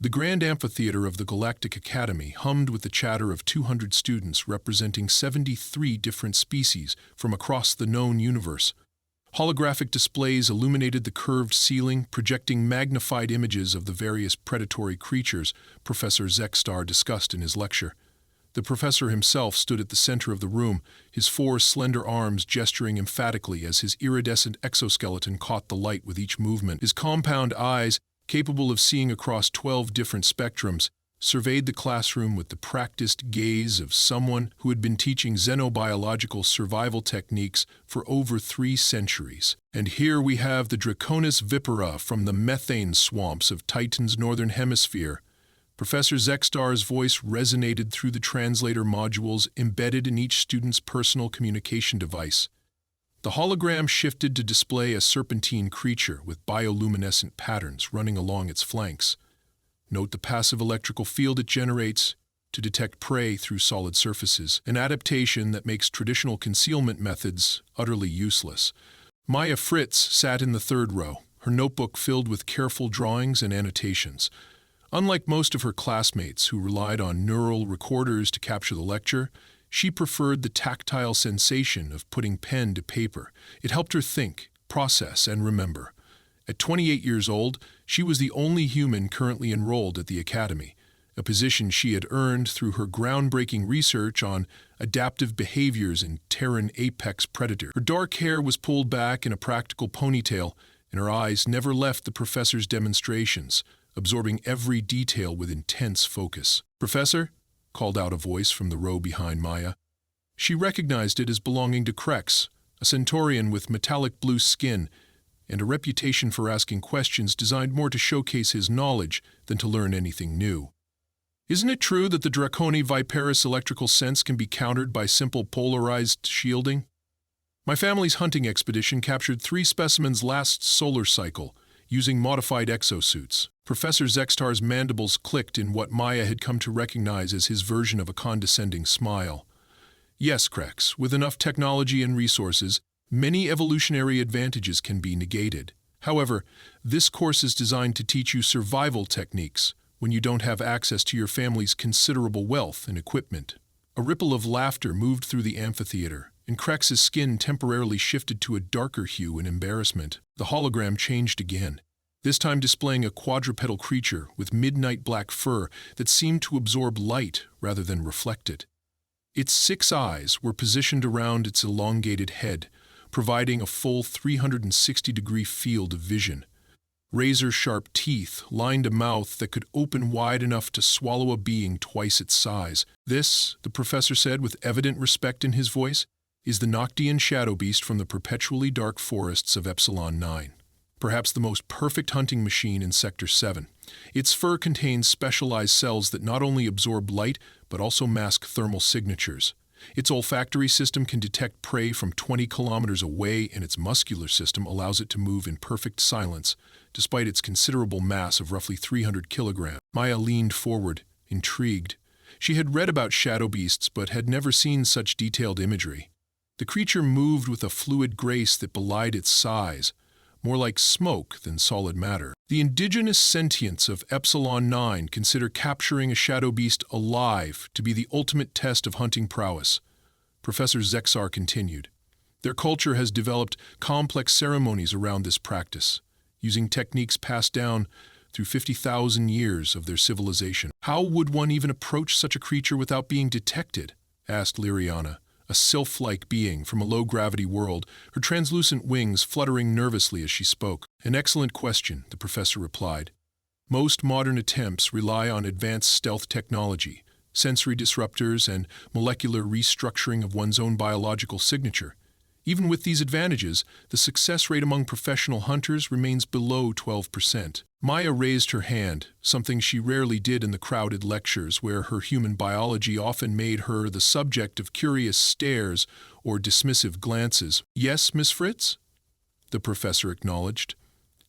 The grand amphitheater of the Galactic Academy hummed with the chatter of 200 students representing 73 different species from across the known universe. Holographic displays illuminated the curved ceiling, projecting magnified images of the various predatory creatures Professor Zexstar discussed in his lecture. The professor himself stood at the center of the room, his four slender arms gesturing emphatically as his iridescent exoskeleton caught the light with each movement. His compound eyes, capable of seeing across 12 different spectrums, surveyed the classroom with the practiced gaze of someone who had been teaching xenobiological survival techniques for over 3 centuries. And here we have the Draconis vipera from the methane swamps of Titan's northern hemisphere. Professor Zexstar's voice resonated through the translator modules embedded in each student's personal communication device. The hologram shifted to display a serpentine creature with bioluminescent patterns running along its flanks. Note the passive electrical field it generates to detect prey through solid surfaces, an adaptation that makes traditional concealment methods utterly useless. Maya Fritz sat in the third row, her notebook filled with careful drawings and annotations. Unlike most of her classmates who relied on neural recorders to capture the lecture, she preferred the tactile sensation of putting pen to paper. It helped her think, process, and remember. At 28 years old, she was the only human currently enrolled at the academy, a position she had earned through her groundbreaking research on adaptive behaviors in Terran apex predators. Her dark hair was pulled back in a practical ponytail, and her eyes never left the professor's demonstrations, absorbing every detail with intense focus. "Professor?" called out a voice from the row behind Maya. She recognized it as belonging to Krex, a centaurian with metallic blue skin and a reputation for asking questions designed more to showcase his knowledge than to learn anything new. "Isn't it true that the Draconi Viperus electrical sense can be countered by simple polarized shielding? My family's hunting expedition captured 3 specimens last solar cycle, using modified exosuits." Professor Zexstar's mandibles clicked in what Maya had come to recognize as his version of a condescending smile. "Yes, Krex, with enough technology and resources, many evolutionary advantages can be negated. However, this course is designed to teach you survival techniques when you don't have access to your family's considerable wealth and equipment." A ripple of laughter moved through the amphitheater, and Krex's skin temporarily shifted to a darker hue in embarrassment. The hologram changed again, this time displaying a quadrupedal creature with midnight black fur that seemed to absorb light rather than reflect it. Its 6 eyes were positioned around its elongated head, providing a full 360-degree field of vision. Razor-sharp teeth lined a mouth that could open wide enough to swallow a being twice its size. "This," the professor said with evident respect in his voice, "is the Noctian shadow beast from the perpetually dark forests of Epsilon 9. Perhaps the most perfect hunting machine in Sector 7. Its fur contains specialized cells that not only absorb light, but also mask thermal signatures. Its olfactory system can detect prey from 20 kilometers away, and its muscular system allows it to move in perfect silence, despite its considerable mass of roughly 300 kilograms. Maya leaned forward, intrigued. She had read about shadow beasts, but had never seen such detailed imagery. The creature moved with a fluid grace that belied its size, more like smoke than solid matter. The indigenous sentients of Epsilon 9 consider capturing a shadow beast alive to be the ultimate test of hunting prowess. Professor Zexstar continued. Their culture has developed complex ceremonies around this practice, using techniques passed down through 50,000 years of their civilization. "How would one even approach such a creature without being detected?" asked Liriana, a sylph-like being from a low-gravity world, her translucent wings fluttering nervously as she spoke. "An excellent question," the professor replied. "Most modern attempts rely on advanced stealth technology, sensory disruptors, and molecular restructuring of one's own biological signature. Even with these advantages, the success rate among professional hunters remains below 12%. Maya raised her hand, something she rarely did in the crowded lectures where her human biology often made her the subject of curious stares or dismissive glances. "Yes, Miss Fritz?" the professor acknowledged,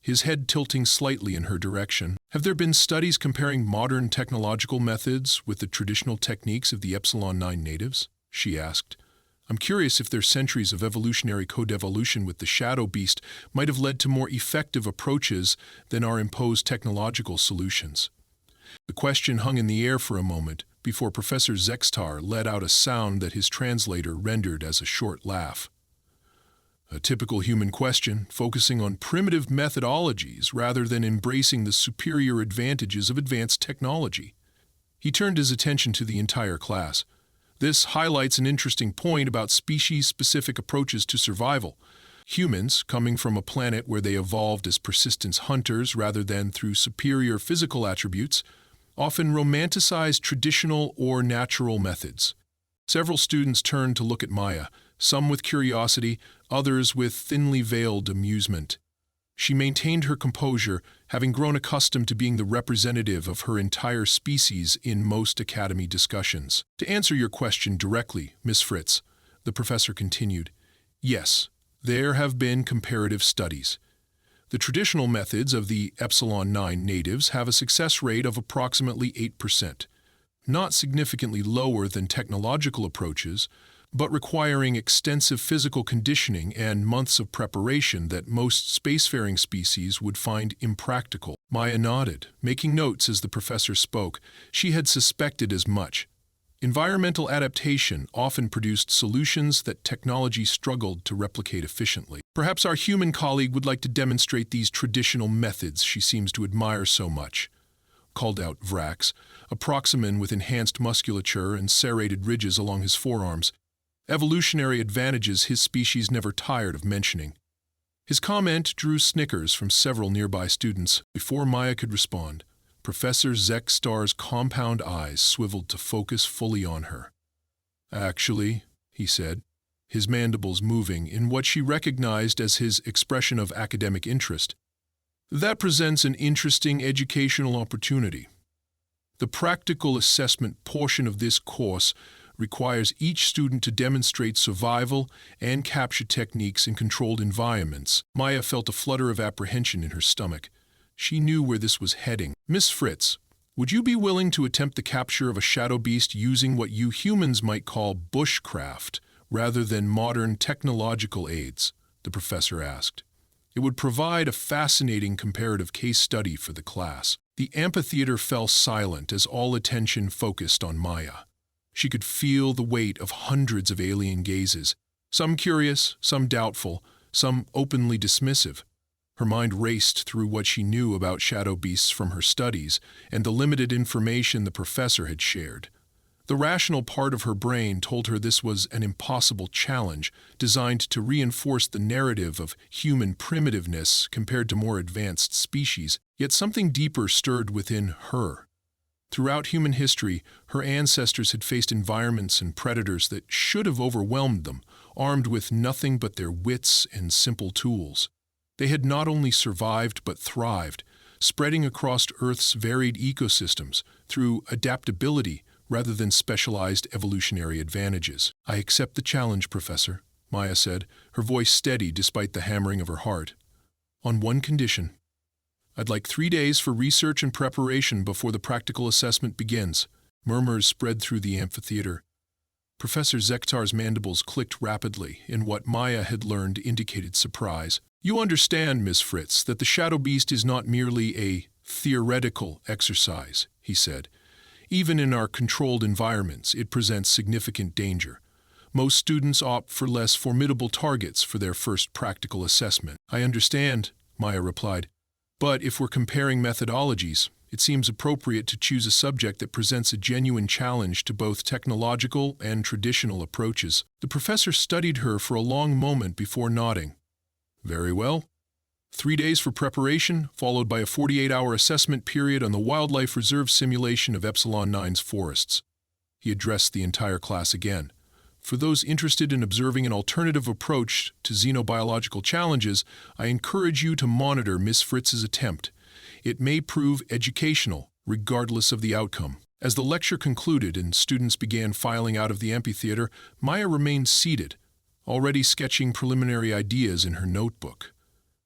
his head tilting slightly in her direction. "Have there been studies comparing modern technological methods with the traditional techniques of the Epsilon 9 natives?" she asked. "I'm curious if their centuries of evolutionary codevolution with the shadow beast might have led to more effective approaches than our imposed technological solutions." The question hung in the air for a moment before Professor Zextar let out a sound that his translator rendered as a short laugh. A typical human question, focusing on primitive methodologies rather than embracing the superior advantages of advanced technology. He turned his attention to the entire class. This highlights an interesting point about species-specific approaches to survival. Humans, coming from a planet where they evolved as persistence hunters rather than through superior physical attributes, often romanticize traditional or natural methods. Several students turned to look at Maya, some with curiosity, others with thinly veiled amusement. She maintained her composure, having grown accustomed to being the representative of her entire species in most academy discussions. To answer your question directly, Miss Fritz, the professor continued, yes, there have been comparative studies. The traditional methods of the Epsilon 9 natives have a success rate of approximately 8%, not significantly lower than technological approaches, but requiring extensive physical conditioning and months of preparation that most spacefaring species would find impractical. Maya nodded, making notes as the professor spoke. She had suspected as much. Environmental adaptation often produced solutions that technology struggled to replicate efficiently. Perhaps our human colleague would like to demonstrate these traditional methods she seems to admire so much, called out Vrax, a proximan with enhanced musculature and serrated ridges along his forearms, evolutionary advantages his species never tired of mentioning. His comment drew snickers from several nearby students. Before Maya could respond, Professor Zextar's compound eyes swiveled to focus fully on her. Actually, he said, his mandibles moving in what she recognized as his expression of academic interest, that presents an interesting educational opportunity. The practical assessment portion of this course requires each student to demonstrate survival and capture techniques in controlled environments. Maya felt a flutter of apprehension in her stomach. She knew where this was heading. Miss Fritz, would you be willing to attempt the capture of a shadow beast using what you humans might call bushcraft rather than modern technological aids? The professor asked. It would provide a fascinating comparative case study for the class. The amphitheater fell silent as all attention focused on Maya. She could feel the weight of hundreds of alien gazes, some curious, some doubtful, some openly dismissive. Her mind raced through what she knew about shadow beasts from her studies and the limited information the professor had shared. The rational part of her brain told her this was an impossible challenge designed to reinforce the narrative of human primitiveness compared to more advanced species, yet something deeper stirred within her. Throughout human history, her ancestors had faced environments and predators that should have overwhelmed them, armed with nothing but their wits and simple tools. They had not only survived but thrived, spreading across Earth's varied ecosystems through adaptability rather than specialized evolutionary advantages. I accept the challenge, Professor, Maya said, her voice steady despite the hammering of her heart. On one condition. I'd like 3 days for research and preparation before the practical assessment begins. Murmurs spread through the amphitheater. Professor Zextar's mandibles clicked rapidly in what Maya had learned indicated surprise. You understand, Miss Fritz, that the shadow beast is not merely a theoretical exercise, he said. Even in our controlled environments, it presents significant danger. Most students opt for less formidable targets for their first practical assessment. I understand, Maya replied. But if we're comparing methodologies, it seems appropriate to choose a subject that presents a genuine challenge to both technological and traditional approaches. The professor studied her for a long moment before nodding. Very well. 3 days for preparation, followed by a 48-hour assessment period on the wildlife reserve simulation of Epsilon 9's forests. He addressed the entire class again. For those interested in observing an alternative approach to xenobiological challenges, I encourage you to monitor Miss Fritz's attempt. It may prove educational, regardless of the outcome. As the lecture concluded and students began filing out of the amphitheater, Maya remained seated, already sketching preliminary ideas in her notebook.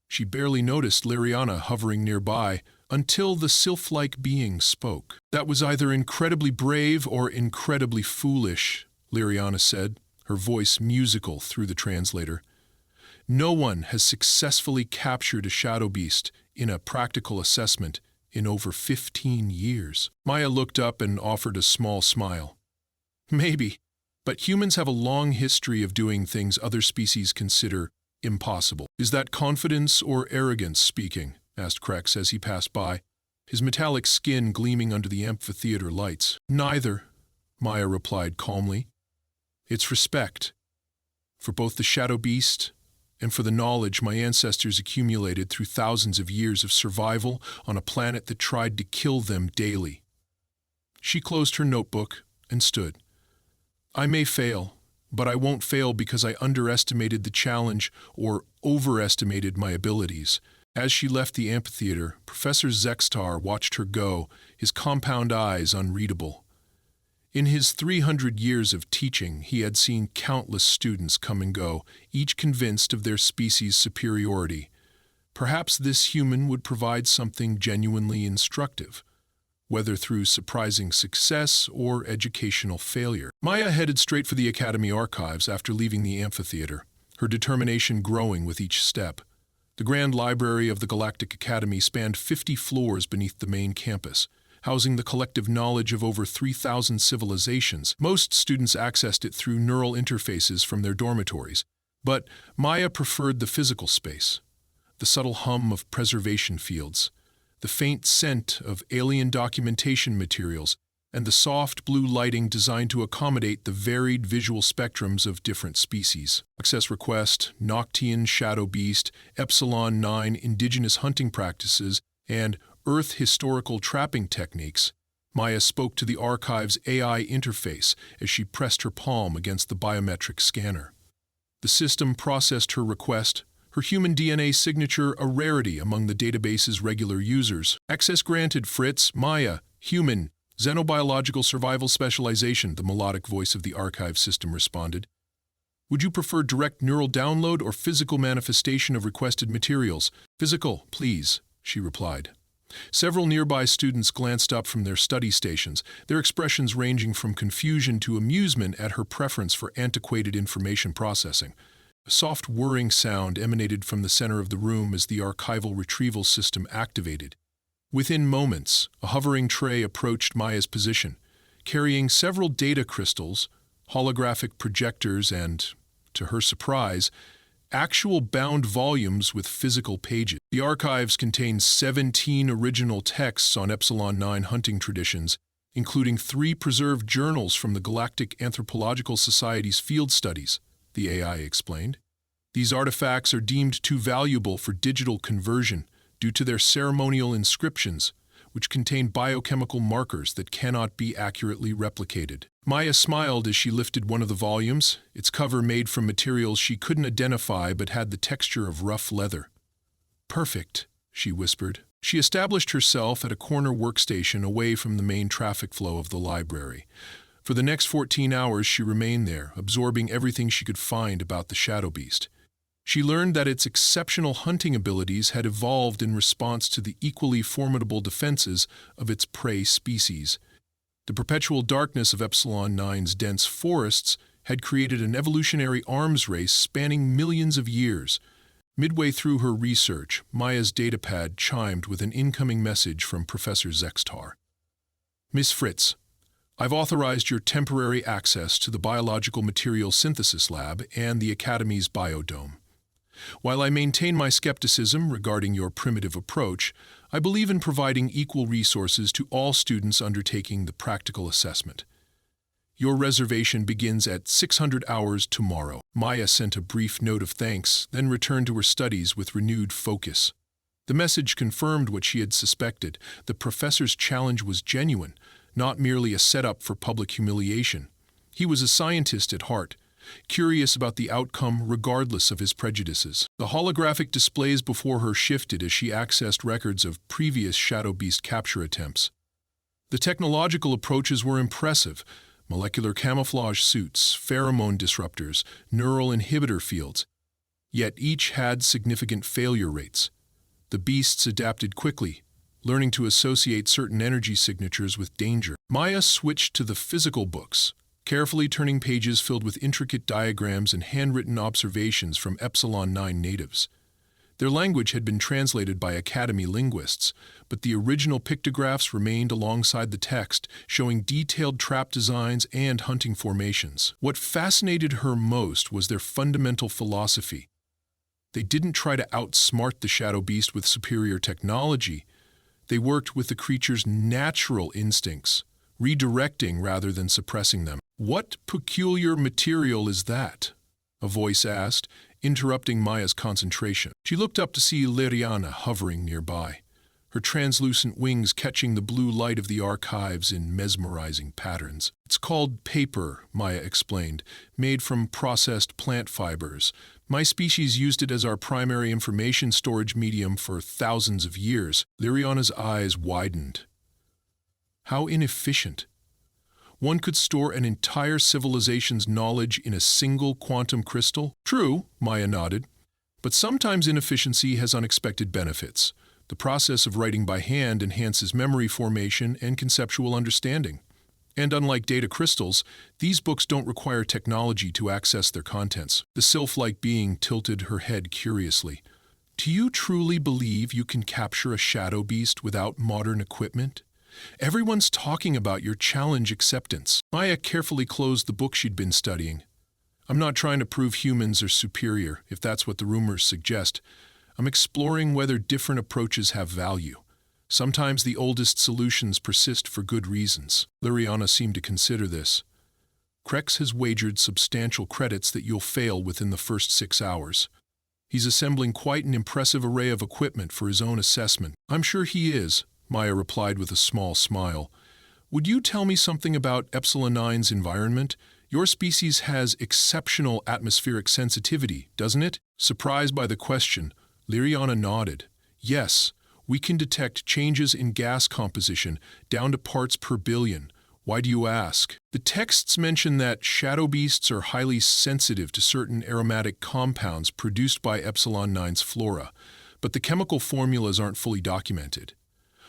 She barely noticed Liriana hovering nearby until the sylph-like being spoke. That was either incredibly brave or incredibly foolish, Liriana said, her voice musical through the translator. No one has successfully captured a shadow beast in a practical assessment in over 15 years. Maya looked up and offered a small smile. Maybe, but humans have a long history of doing things other species consider impossible. Is that confidence or arrogance speaking? Asked Krex as he passed by, his metallic skin gleaming under the amphitheater lights. Neither, Maya replied calmly. It's respect. For both the shadow beast and for the knowledge my ancestors accumulated through thousands of years of survival on a planet that tried to kill them daily. She closed her notebook and stood. I may fail, but I won't fail because I underestimated the challenge or overestimated my abilities. As she left the amphitheater, Professor Zextar watched her go, his compound eyes unreadable. In his 300 years of teaching, he had seen countless students come and go, each convinced of their species' superiority. Perhaps this human would provide something genuinely instructive, whether through surprising success or educational failure. Maya headed straight for the Academy archives after leaving the amphitheater, her determination growing with each step. The Grand Library of the Galactic Academy spanned 50 floors beneath the main campus, housing the collective knowledge of over 3,000 civilizations. Most students accessed it through neural interfaces from their dormitories, but Maya preferred the physical space, the subtle hum of preservation fields, the faint scent of alien documentation materials, and the soft blue lighting designed to accommodate the varied visual spectrums of different species. Access request, Noctian shadow beast, Epsilon 9 indigenous hunting practices, and Earth historical trapping techniques. Maya spoke to the archive's AI interface as she pressed her palm against the biometric scanner. The system processed her request, her human DNA signature a rarity among the database's regular users. Access granted, Fritz. Maya, human, xenobiological survival specialization, the melodic voice of the archive system responded. Would you prefer direct neural download or physical manifestation of requested materials? Physical, please, she replied. Several nearby students glanced up from their study stations, their expressions ranging from confusion to amusement at her preference for antiquated information processing. A soft whirring sound emanated from the center of the room as the archival retrieval system activated. Within moments, a hovering tray approached Maya's position, carrying several data crystals, holographic projectors, and, to her surprise, actual bound volumes with physical pages. The archives contained 17 original texts on Epsilon 9 hunting traditions, including 3 preserved journals from the Galactic Anthropological Society's field studies, the AI explained. These artifacts are deemed too valuable for digital conversion due to their ceremonial inscriptions, which contain biochemical markers that cannot be accurately replicated. Maya smiled as she lifted one of the volumes, its cover made from materials she couldn't identify but had the texture of rough leather. Perfect, she whispered. She established herself at a corner workstation away from the main traffic flow of the library. For the next 14 hours she remained there, absorbing everything she could find about the shadow beast. She learned that its exceptional hunting abilities had evolved in response to the equally formidable defenses of its prey species. The perpetual darkness of Epsilon 9's dense forests had created an evolutionary arms race spanning millions of years. Midway through her research, Maya's datapad chimed with an incoming message from Professor Zextar. Miss Fritz, I've authorized your temporary access to the Biological Material Synthesis Lab and the Academy's Biodome. While I maintain my skepticism regarding your primitive approach, I believe in providing equal resources to all students undertaking the practical assessment. Your reservation begins at 600 hours tomorrow. Maya sent a brief note of thanks, then returned to her studies with renewed focus. The message confirmed what she had suspected. The professor's challenge was genuine, not merely a setup for public humiliation. He was a scientist at heart, curious about the outcome regardless of his prejudices. The holographic displays before her shifted as she accessed records of previous Shadow Beast capture attempts. The technological approaches were impressive: molecular camouflage suits, pheromone disruptors, neural inhibitor fields. Yet each had significant failure rates. The beasts adapted quickly, learning to associate certain energy signatures with danger. Maya switched to the physical books, carefully turning pages filled with intricate diagrams and handwritten observations from Epsilon 9 natives. Their language had been translated by Academy linguists, but the original pictographs remained alongside the text, showing detailed trap designs and hunting formations. What fascinated her most was their fundamental philosophy. They didn't try to outsmart the shadow beast with superior technology. They worked with the creature's natural instincts, redirecting rather than suppressing them. "What peculiar material is that?" a voice asked, interrupting Maya's concentration. She looked up to see Liriana hovering nearby, her translucent wings catching the blue light of the archives in mesmerizing patterns. "It's called paper," Maya explained, "made from processed plant fibers. My species used it as our primary information storage medium for thousands of years." Liriana's eyes widened. How inefficient. One could store an entire civilization's knowledge in a single quantum crystal? True, Maya nodded, but sometimes inefficiency has unexpected benefits. The process of writing by hand enhances memory formation and conceptual understanding. And unlike data crystals, these books don't require technology to access their contents. The sylph-like being tilted her head curiously. "Do you truly believe you can capture a shadow beast without modern equipment? Everyone's talking about your challenge acceptance." Maya carefully closed the book she'd been studying. "I'm not trying to prove humans are superior, if that's what the rumors suggest. I'm exploring whether different approaches have value. Sometimes the oldest solutions persist for good reasons." Liriana seemed to consider this. "Krex has wagered substantial credits that you'll fail within the first 6 hours. He's assembling quite an impressive array of equipment for his own assessment." "I'm sure he is," Maya replied with a small smile. "Would you tell me something about Epsilon 9's environment? Your species has exceptional atmospheric sensitivity, doesn't it?" Surprised by the question, Liriana nodded. "Yes, we can detect changes in gas composition down to parts per billion. Why do you ask?" "The texts mention that shadow beasts are highly sensitive to certain aromatic compounds produced by Epsilon 9's flora, but the chemical formulas aren't fully documented.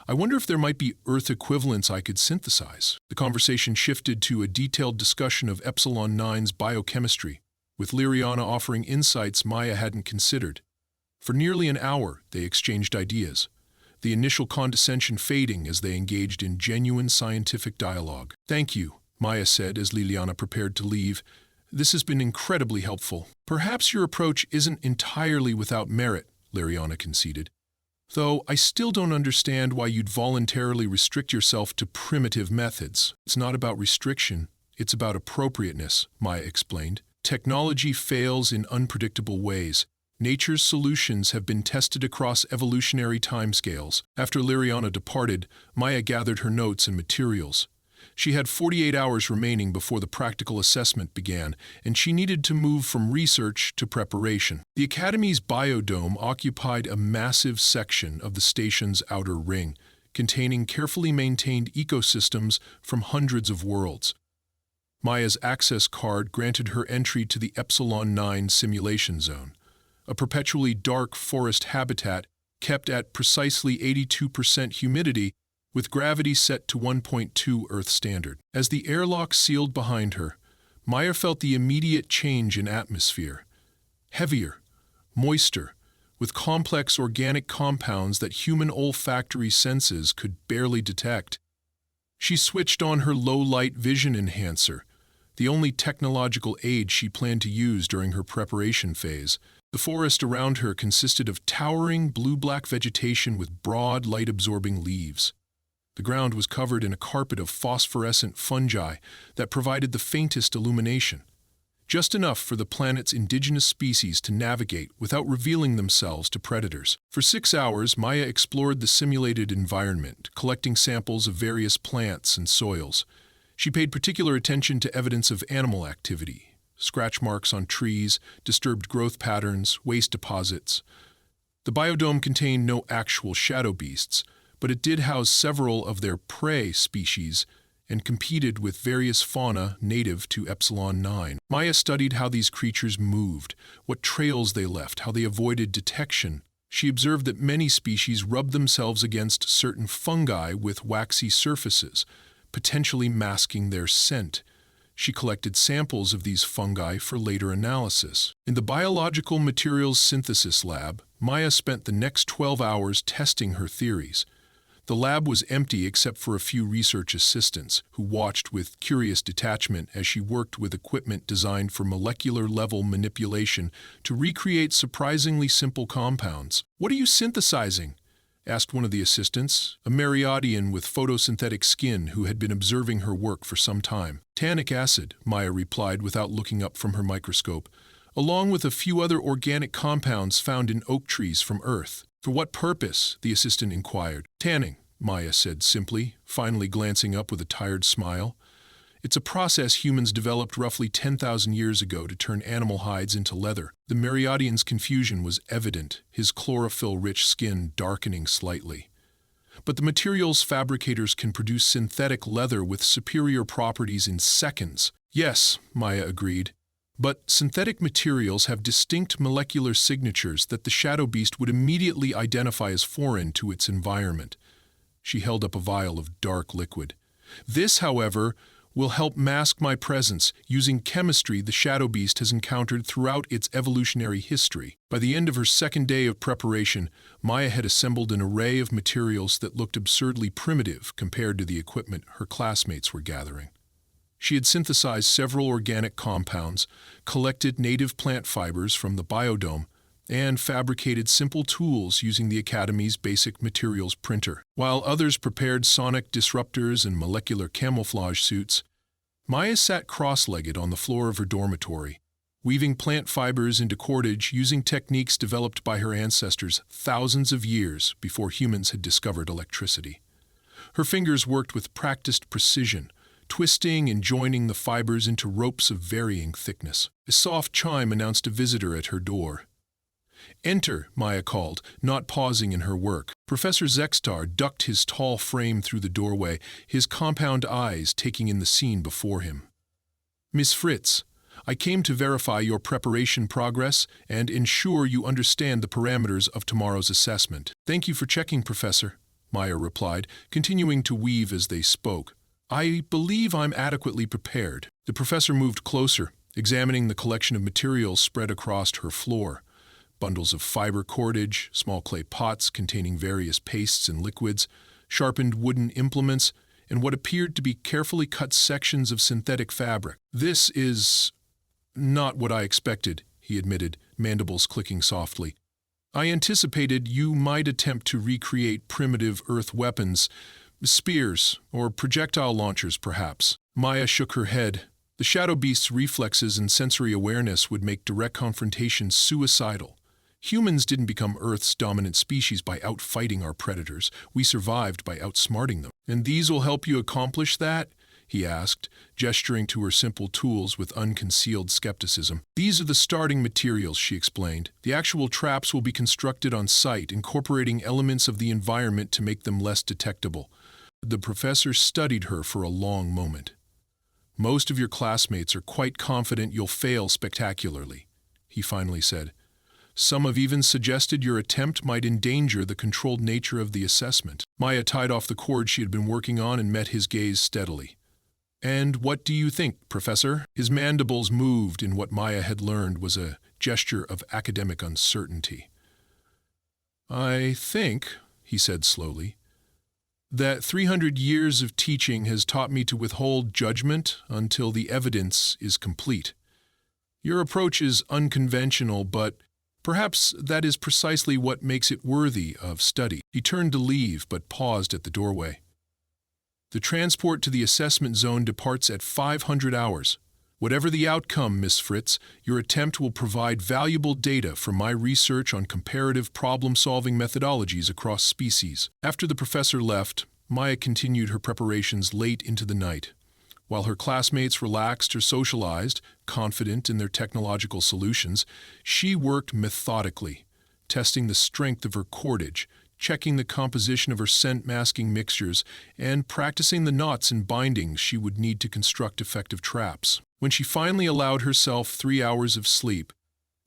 I wonder if there might be Earth equivalents I could synthesize." The conversation shifted to a detailed discussion of Epsilon 9's biochemistry, with Liriana offering insights Maya hadn't considered. For nearly an hour, they exchanged ideas, the initial condescension fading as they engaged in genuine scientific dialogue. "Thank you," Maya said as Liliana prepared to leave. "This has been incredibly helpful." "Perhaps your approach isn't entirely without merit," Liriana conceded. "Though I still don't understand why you'd voluntarily restrict yourself to primitive methods." "It's not about restriction, it's about appropriateness," Maya explained. "Technology fails in unpredictable ways. Nature's solutions have been tested across evolutionary timescales." After Liriana departed, Maya gathered her notes and materials. She had 48 hours remaining before the practical assessment began, and she needed to move from research to preparation. The Academy's biodome occupied a massive section of the station's outer ring, containing carefully maintained ecosystems from hundreds of worlds. Maya's access card granted her entry to the Epsilon 9 simulation zone, a perpetually dark forest habitat kept at precisely 82% humidity with gravity set to 1.2 Earth standard. As the airlock sealed behind her, Maya felt the immediate change in atmosphere. Heavier, moister, with complex organic compounds that human olfactory senses could barely detect. She switched on her low-light vision enhancer, the only technological aid she planned to use during her preparation phase. The forest around her consisted of towering blue-black vegetation with broad, light-absorbing leaves. The ground was covered in a carpet of phosphorescent fungi that provided the faintest illumination, just enough for the planet's indigenous species to navigate without revealing themselves to predators. For 6 hours, Maya explored the simulated environment, collecting samples of various plants and soils. She paid particular attention to evidence of animal activity, scratch marks on trees, disturbed growth patterns, waste deposits. The biodome contained no actual shadow beasts, but it did house several of their prey species and competed with various fauna native to Epsilon 9. Maya studied how these creatures moved, what trails they left, how they avoided detection. She observed that many species rubbed themselves against certain fungi with waxy surfaces, potentially masking their scent. She collected samples of these fungi for later analysis. In the Biological Materials Synthesis Lab, Maya spent the next 12 hours testing her theories. The lab was empty except for a few research assistants, who watched with curious detachment as she worked with equipment designed for molecular-level manipulation to recreate surprisingly simple compounds. "What are you synthesizing?" asked one of the assistants, a Mariodian with photosynthetic skin who had been observing her work for some time. "Tannic acid," Maya replied without looking up from her microscope, "along with a few other organic compounds found in oak trees from Earth." "For what purpose?" the assistant inquired. "Tanning," Maya said simply, finally glancing up with a tired smile. "It's a process humans developed roughly 10,000 years ago to turn animal hides into leather." The Mariodian's confusion was evident, his chlorophyll-rich skin darkening slightly. "But the materials fabricators can produce synthetic leather with superior properties in seconds." "Yes," Maya agreed. "But synthetic materials have distinct molecular signatures that the shadow beast would immediately identify as foreign to its environment." She held up a vial of dark liquid. "This, however, will help mask my presence using chemistry the shadow beast has encountered throughout its evolutionary history." By the end of her second day of preparation, Maya had assembled an array of materials that looked absurdly primitive compared to the equipment her classmates were gathering. She had synthesized several organic compounds, collected native plant fibers from the biodome, and fabricated simple tools using the Academy's basic materials printer. While others prepared sonic disruptors and molecular camouflage suits, Maya sat cross-legged on the floor of her dormitory, weaving plant fibers into cordage using techniques developed by her ancestors thousands of years before humans had discovered electricity. Her fingers worked with practiced precision, twisting and joining the fibers into ropes of varying thickness. A soft chime announced a visitor at her door. "Enter," Maya called, not pausing in her work. Professor Zextar ducked his tall frame through the doorway, his compound eyes taking in the scene before him. "Miss Fritz, I came to verify your preparation progress and ensure you understand the parameters of tomorrow's assessment." "Thank you for checking, Professor," Maya replied, continuing to weave as they spoke. "I believe I'm adequately prepared." The professor moved closer, examining the collection of materials spread across her floor. Bundles of fiber cordage, small clay pots containing various pastes and liquids, sharpened wooden implements, and what appeared to be carefully cut sections of synthetic fabric. "This is not what I expected," he admitted, mandibles clicking softly. "I anticipated you might attempt to recreate primitive Earth weapons, spears, or projectile launchers, perhaps." Maya shook her head. The shadow beast's reflexes and sensory awareness would make direct confrontation suicidal. Humans didn't become Earth's dominant species by outfighting our predators. We survived by outsmarting them. "And these will help you accomplish that?" he asked, gesturing to her simple tools with unconcealed skepticism. "These are the starting materials," she explained. "The actual traps will be constructed on site, incorporating elements of the environment to make them less detectable." The professor studied her for a long moment. "Most of your classmates are quite confident you'll fail spectacularly," he finally said. "Some have even suggested your attempt might endanger the controlled nature of the assessment." Maya tied off the cord she had been working on and met his gaze steadily. "And what do you think, Professor?" His mandibles moved in what Maya had learned was a gesture of academic uncertainty. "I think," he said slowly, "that 300 years of teaching has taught me to withhold judgment until the evidence is complete. Your approach is unconventional, but perhaps that is precisely what makes it worthy of study." He turned to leave, but paused at the doorway. "The transport to the assessment zone departs at 500 hours. Whatever the outcome, Miss Fritz, your attempt will provide valuable data for my research on comparative problem-solving methodologies across species." After the professor left, Maya continued her preparations late into the night. While her classmates relaxed or socialized, confident in their technological solutions, she worked methodically, testing the strength of her cordage, checking the composition of her scent-masking mixtures, and practicing the knots and bindings she would need to construct effective traps. When she finally allowed herself 3 hours of sleep,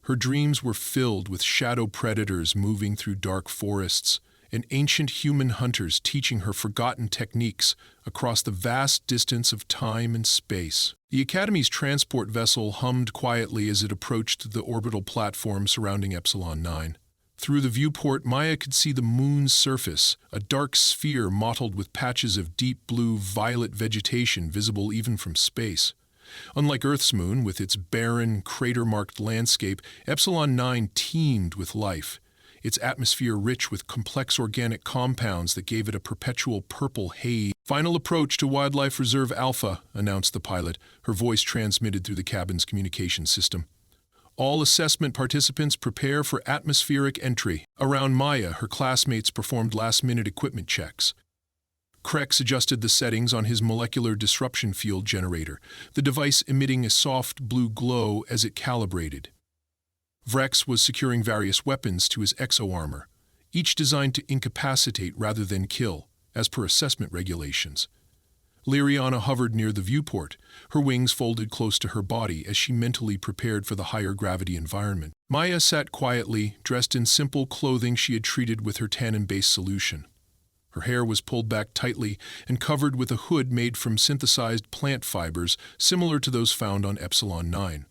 her dreams were filled with shadow predators moving through dark forests, and ancient human hunters teaching her forgotten techniques across the vast distance of time and space. The Academy's transport vessel hummed quietly as it approached the orbital platform surrounding Epsilon 9. Through the viewport, Maya could see the moon's surface, a dark sphere mottled with patches of deep blue-violet vegetation visible even from space. Unlike Earth's moon, with its barren, crater-marked landscape, Epsilon 9 teemed with life, its atmosphere rich with complex organic compounds that gave it a perpetual purple haze. "Final approach to Wildlife Reserve Alpha," announced the pilot, her voice transmitted through the cabin's communication system. "All assessment participants prepare for atmospheric entry." Around Maya, her classmates performed last-minute equipment checks. Krex adjusted the settings on his molecular disruption field generator, the device emitting a soft blue glow as it calibrated. Vrex was securing various weapons to his exo-armor, each designed to incapacitate rather than kill, as per assessment regulations. Liriana hovered near the viewport, her wings folded close to her body as she mentally prepared for the higher gravity environment. Maya sat quietly, dressed in simple clothing she had treated with her tannin-based solution. Her hair was pulled back tightly and covered with a hood made from synthesized plant fibers similar to those found on Epsilon 9.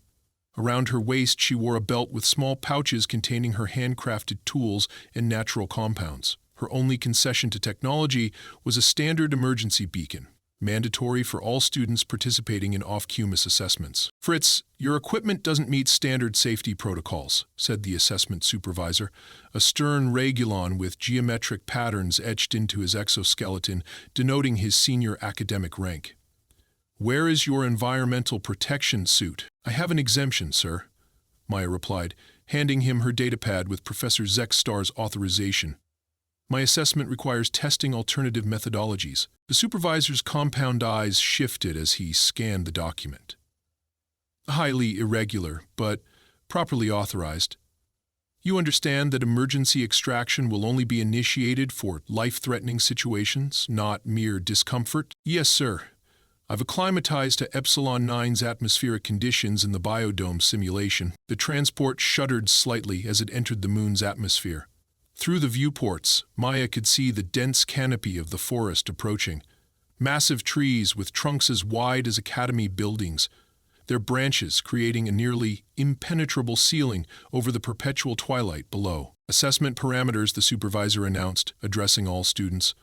Around her waist, she wore a belt with small pouches containing her handcrafted tools and natural compounds. Her only concession to technology was a standard emergency beacon, mandatory for all students participating in off-cumus assessments. "Fritz, your equipment doesn't meet standard safety protocols," said the assessment supervisor, a stern Regulon with geometric patterns etched into his exoskeleton, denoting his senior academic rank. "Where is your environmental protection suit?" "I have an exemption, sir," Maya replied, handing him her datapad with Professor Zexstar's authorization. "My assessment requires testing alternative methodologies." The supervisor's compound eyes shifted as he scanned the document. "Highly irregular, but properly authorized. You understand that emergency extraction will only be initiated for life-threatening situations, not mere discomfort?" "Yes, sir. I've acclimatized to Epsilon 9's atmospheric conditions in the biodome simulation." The transport shuddered slightly as it entered the moon's atmosphere. Through the viewports, Maya could see the dense canopy of the forest approaching. Massive trees with trunks as wide as academy buildings, their branches creating a nearly impenetrable ceiling over the perpetual twilight below. "Assessment parameters," the supervisor announced, addressing all students.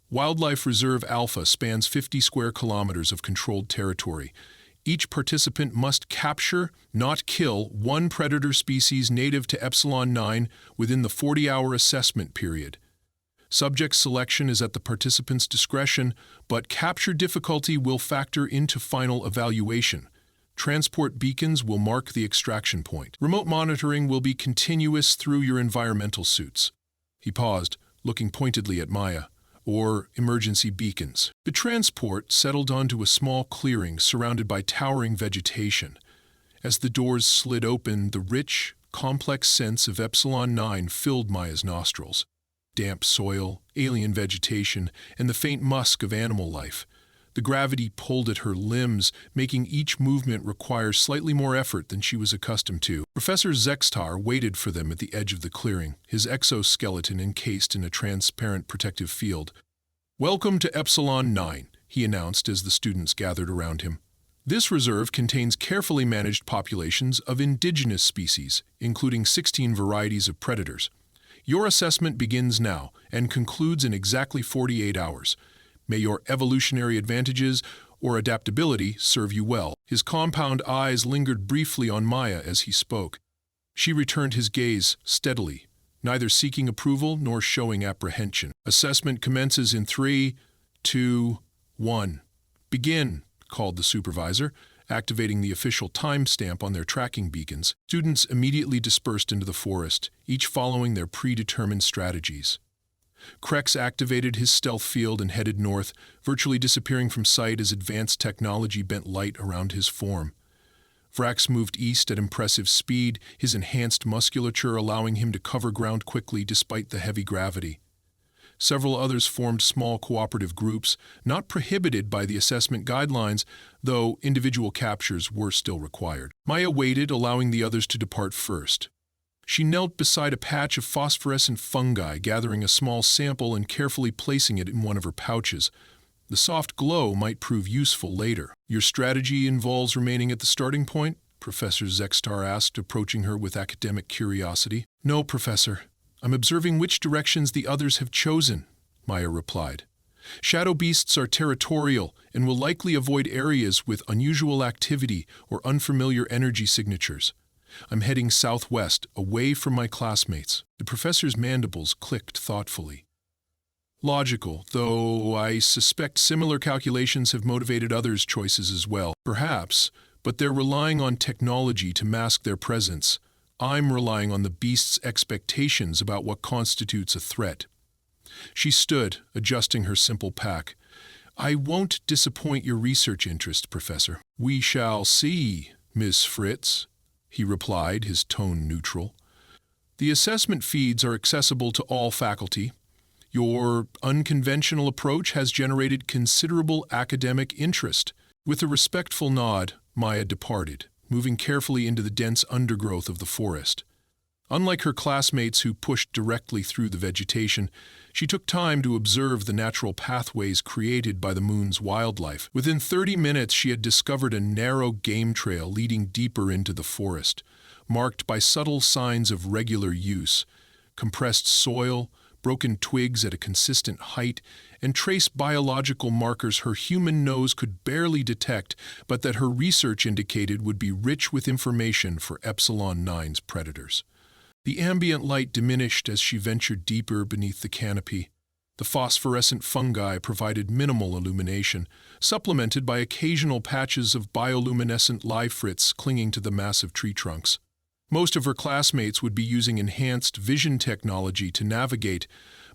"Wildlife Reserve Alpha spans 50 square kilometers of controlled territory. Each participant must capture, not kill, one predator species native to Epsilon 9 within the 40-hour assessment period. Subject selection is at the participant's discretion, but capture difficulty will factor into final evaluation. Transport beacons will mark the extraction point. Remote monitoring will be continuous through your environmental suits." He paused, looking pointedly at Maya. "Or emergency beacons." The transport settled onto a small clearing surrounded by towering vegetation. As the doors slid open, the rich, complex scents of Epsilon 9 filled Maya's nostrils. Damp soil, alien vegetation, and the faint musk of animal life. The gravity pulled at her limbs, making each movement require slightly more effort than she was accustomed to. Professor Zexstar waited for them at the edge of the clearing, his exoskeleton encased in a transparent protective field. "Welcome to Epsilon 9, he announced as the students gathered around him. "This reserve contains carefully managed populations of indigenous species, including 16 varieties of predators. Your assessment begins now and concludes in exactly 48 hours. May your evolutionary advantages or adaptability serve you well." His compound eyes lingered briefly on Maya as he spoke. She returned his gaze steadily, neither seeking approval nor showing apprehension. "Assessment commences in 3, 2, 1. Begin," called the supervisor, activating the official timestamp on their tracking beacons. Students immediately dispersed into the forest, each following their predetermined strategies. Krex activated his stealth field and headed north, virtually disappearing from sight as advanced technology bent light around his form. Vrax moved east at impressive speed, his enhanced musculature allowing him to cover ground quickly despite the heavy gravity. Several others formed small cooperative groups, not prohibited by the assessment guidelines, though individual captures were still required. Maya waited, allowing the others to depart first. She knelt beside a patch of phosphorescent fungi, gathering a small sample and carefully placing it in one of her pouches. The soft glow might prove useful later. Your strategy involves remaining at the starting point? Professor Zextar asked, approaching her with academic curiosity. No, Professor. I'm observing which directions the others have chosen, Maya replied. Shadow beasts are territorial and will likely avoid areas with unusual activity or unfamiliar energy signatures. I'm heading southwest, away from my classmates. The professor's mandibles clicked thoughtfully. Logical, though I suspect similar calculations have motivated others' choices as well. Perhaps, but they're relying on technology to mask their presence. I'm relying on the beast's expectations about what constitutes a threat. She stood, adjusting her simple pack. I won't disappoint your research interest, Professor. We shall see, Miss Fritz, he replied, his tone neutral. The assessment feeds are accessible to all faculty. Your unconventional approach has generated considerable academic interest. With a respectful nod, Maya departed, moving carefully into the dense undergrowth of the forest. Unlike her classmates who pushed directly through the vegetation, she took time to observe the natural pathways created by the moon's wildlife. Within 30 minutes, she had discovered a narrow game trail leading deeper into the forest, marked by subtle signs of regular use, compressed soil, broken twigs at a consistent height, and trace biological markers her human nose could barely detect, but that her research indicated would be rich with information for Epsilon 9's predators. The ambient light diminished as she ventured deeper beneath the canopy. The phosphorescent fungi provided minimal illumination, supplemented by occasional patches of bioluminescent live frits clinging to the massive tree trunks. Most of her classmates would be using enhanced vision technology to navigate,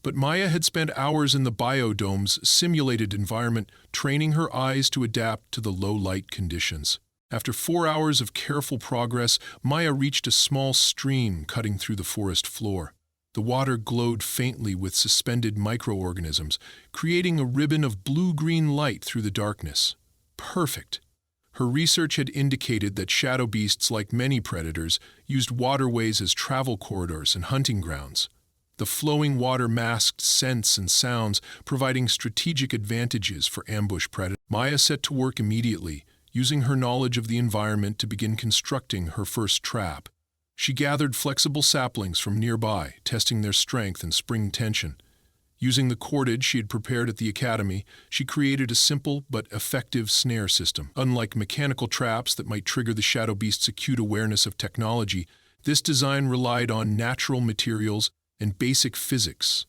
but Maya had spent hours in the biodome's simulated environment, training her eyes to adapt to the low-light conditions. After 4 hours of careful progress, Maya reached a small stream cutting through the forest floor. The water glowed faintly with suspended microorganisms, creating a ribbon of blue-green light through the darkness. Perfect. Her research had indicated that shadow beasts, like many predators, used waterways as travel corridors and hunting grounds. The flowing water masked scents and sounds, providing strategic advantages for ambush predators. Maya set to work immediately, using her knowledge of the environment to begin constructing her first trap. She gathered flexible saplings from nearby, testing their strength and spring tension. Using the cordage she had prepared at the academy, she created a simple but effective snare system. Unlike mechanical traps that might trigger the shadow beast's acute awareness of technology, this design relied on natural materials and basic physics,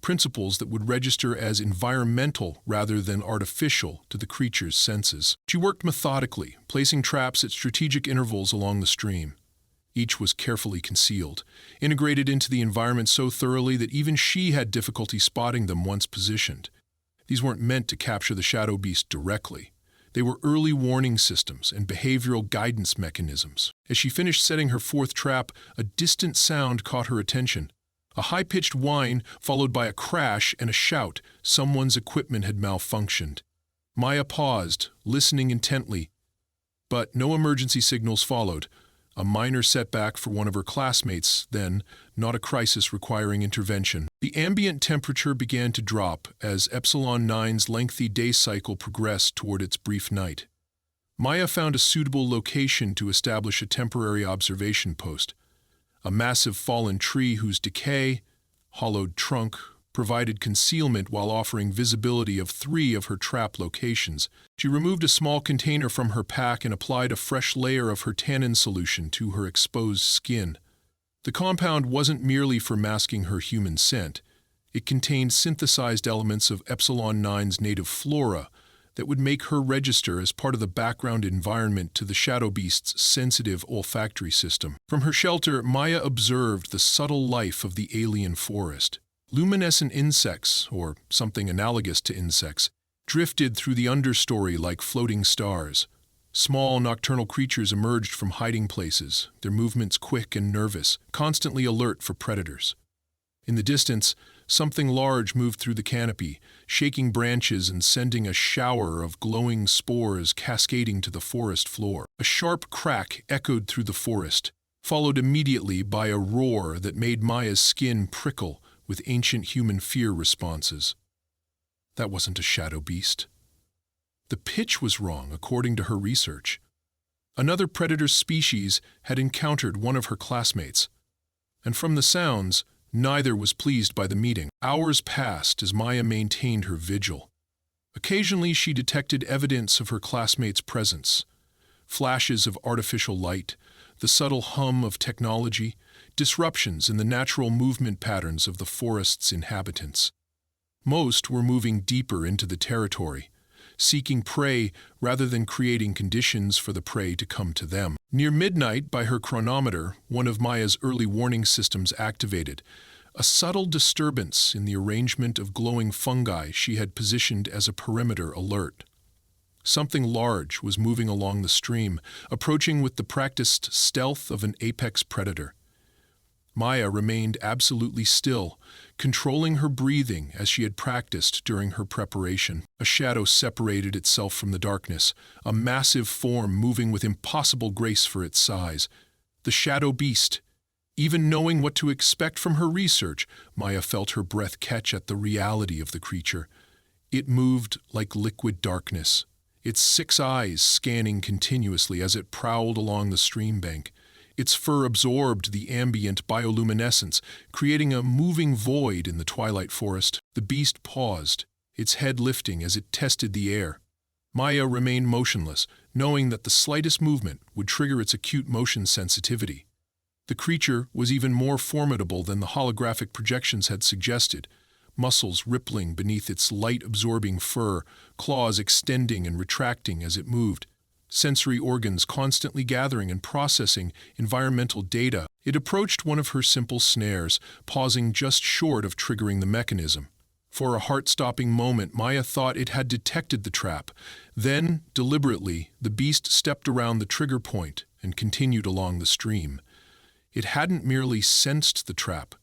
principles that would register as environmental rather than artificial to the creature's senses. She worked methodically, placing traps at strategic intervals along the stream. Each was carefully concealed, integrated into the environment so thoroughly that even she had difficulty spotting them once positioned. These weren't meant to capture the shadow beast directly. They were early warning systems and behavioral guidance mechanisms. As she finished setting her fourth trap, a distant sound caught her attention. A high-pitched whine followed by a crash and a shout. Someone's equipment had malfunctioned. Maya paused, listening intently, but no emergency signals followed. A minor setback for one of her classmates, then, not a crisis requiring intervention. The ambient temperature began to drop as Epsilon 9's lengthy day cycle progressed toward its brief night. Maya found a suitable location to establish a temporary observation post. A massive fallen tree whose decay, hollowed trunk, provided concealment while offering visibility of 3 of her trap locations. She removed a small container from her pack and applied a fresh layer of her tannin solution to her exposed skin. The compound wasn't merely for masking her human scent. It contained synthesized elements of Epsilon 9's native flora that would make her register as part of the background environment to the shadow beast's sensitive olfactory system. From her shelter, Maya observed the subtle life of the alien forest. Luminescent insects, or something analogous to insects, drifted through the understory like floating stars. Small nocturnal creatures emerged from hiding places, their movements quick and nervous, constantly alert for predators. In the distance, something large moved through the canopy, shaking branches and sending a shower of glowing spores cascading to the forest floor. A sharp crack echoed through the forest, followed immediately by a roar that made Maya's skin prickle with ancient human fear responses. That wasn't a shadow beast. The pitch was wrong, according to her research. Another predator species had encountered one of her classmates, and from the sounds, neither was pleased by the meeting. Hours passed as Maya maintained her vigil. Occasionally, she detected evidence of her classmate's presence. Flashes of artificial light, the subtle hum of technology, disruptions in the natural movement patterns of the forest's inhabitants. Most were moving deeper into the territory, seeking prey rather than creating conditions for the prey to come to them. Near midnight, by her chronometer, one of Maya's early warning systems activated. A subtle disturbance in the arrangement of glowing fungi she had positioned as a perimeter alert. Something large was moving along the stream, approaching with the practiced stealth of an apex predator. Maya remained absolutely still, controlling her breathing as she had practiced during her preparation. A shadow separated itself from the darkness, a massive form moving with impossible grace for its size. The shadow beast. Even knowing what to expect from her research, Maya felt her breath catch at the reality of the creature. It moved like liquid darkness, its 6 eyes scanning continuously as it prowled along the stream bank. Its fur absorbed the ambient bioluminescence, creating a moving void in the twilight forest. The beast paused, its head lifting as it tested the air. Maya remained motionless, knowing that the slightest movement would trigger its acute motion sensitivity. The creature was even more formidable than the holographic projections had suggested, muscles rippling beneath its light-absorbing fur, claws extending and retracting as it moved. Sensory organs constantly gathering and processing environmental data. It approached one of her simple snares, pausing just short of triggering the mechanism. For a heart-stopping moment, Maya thought it had detected the trap. Then, deliberately, the beast stepped around the trigger point and continued along the stream. It hadn't merely sensed the trap.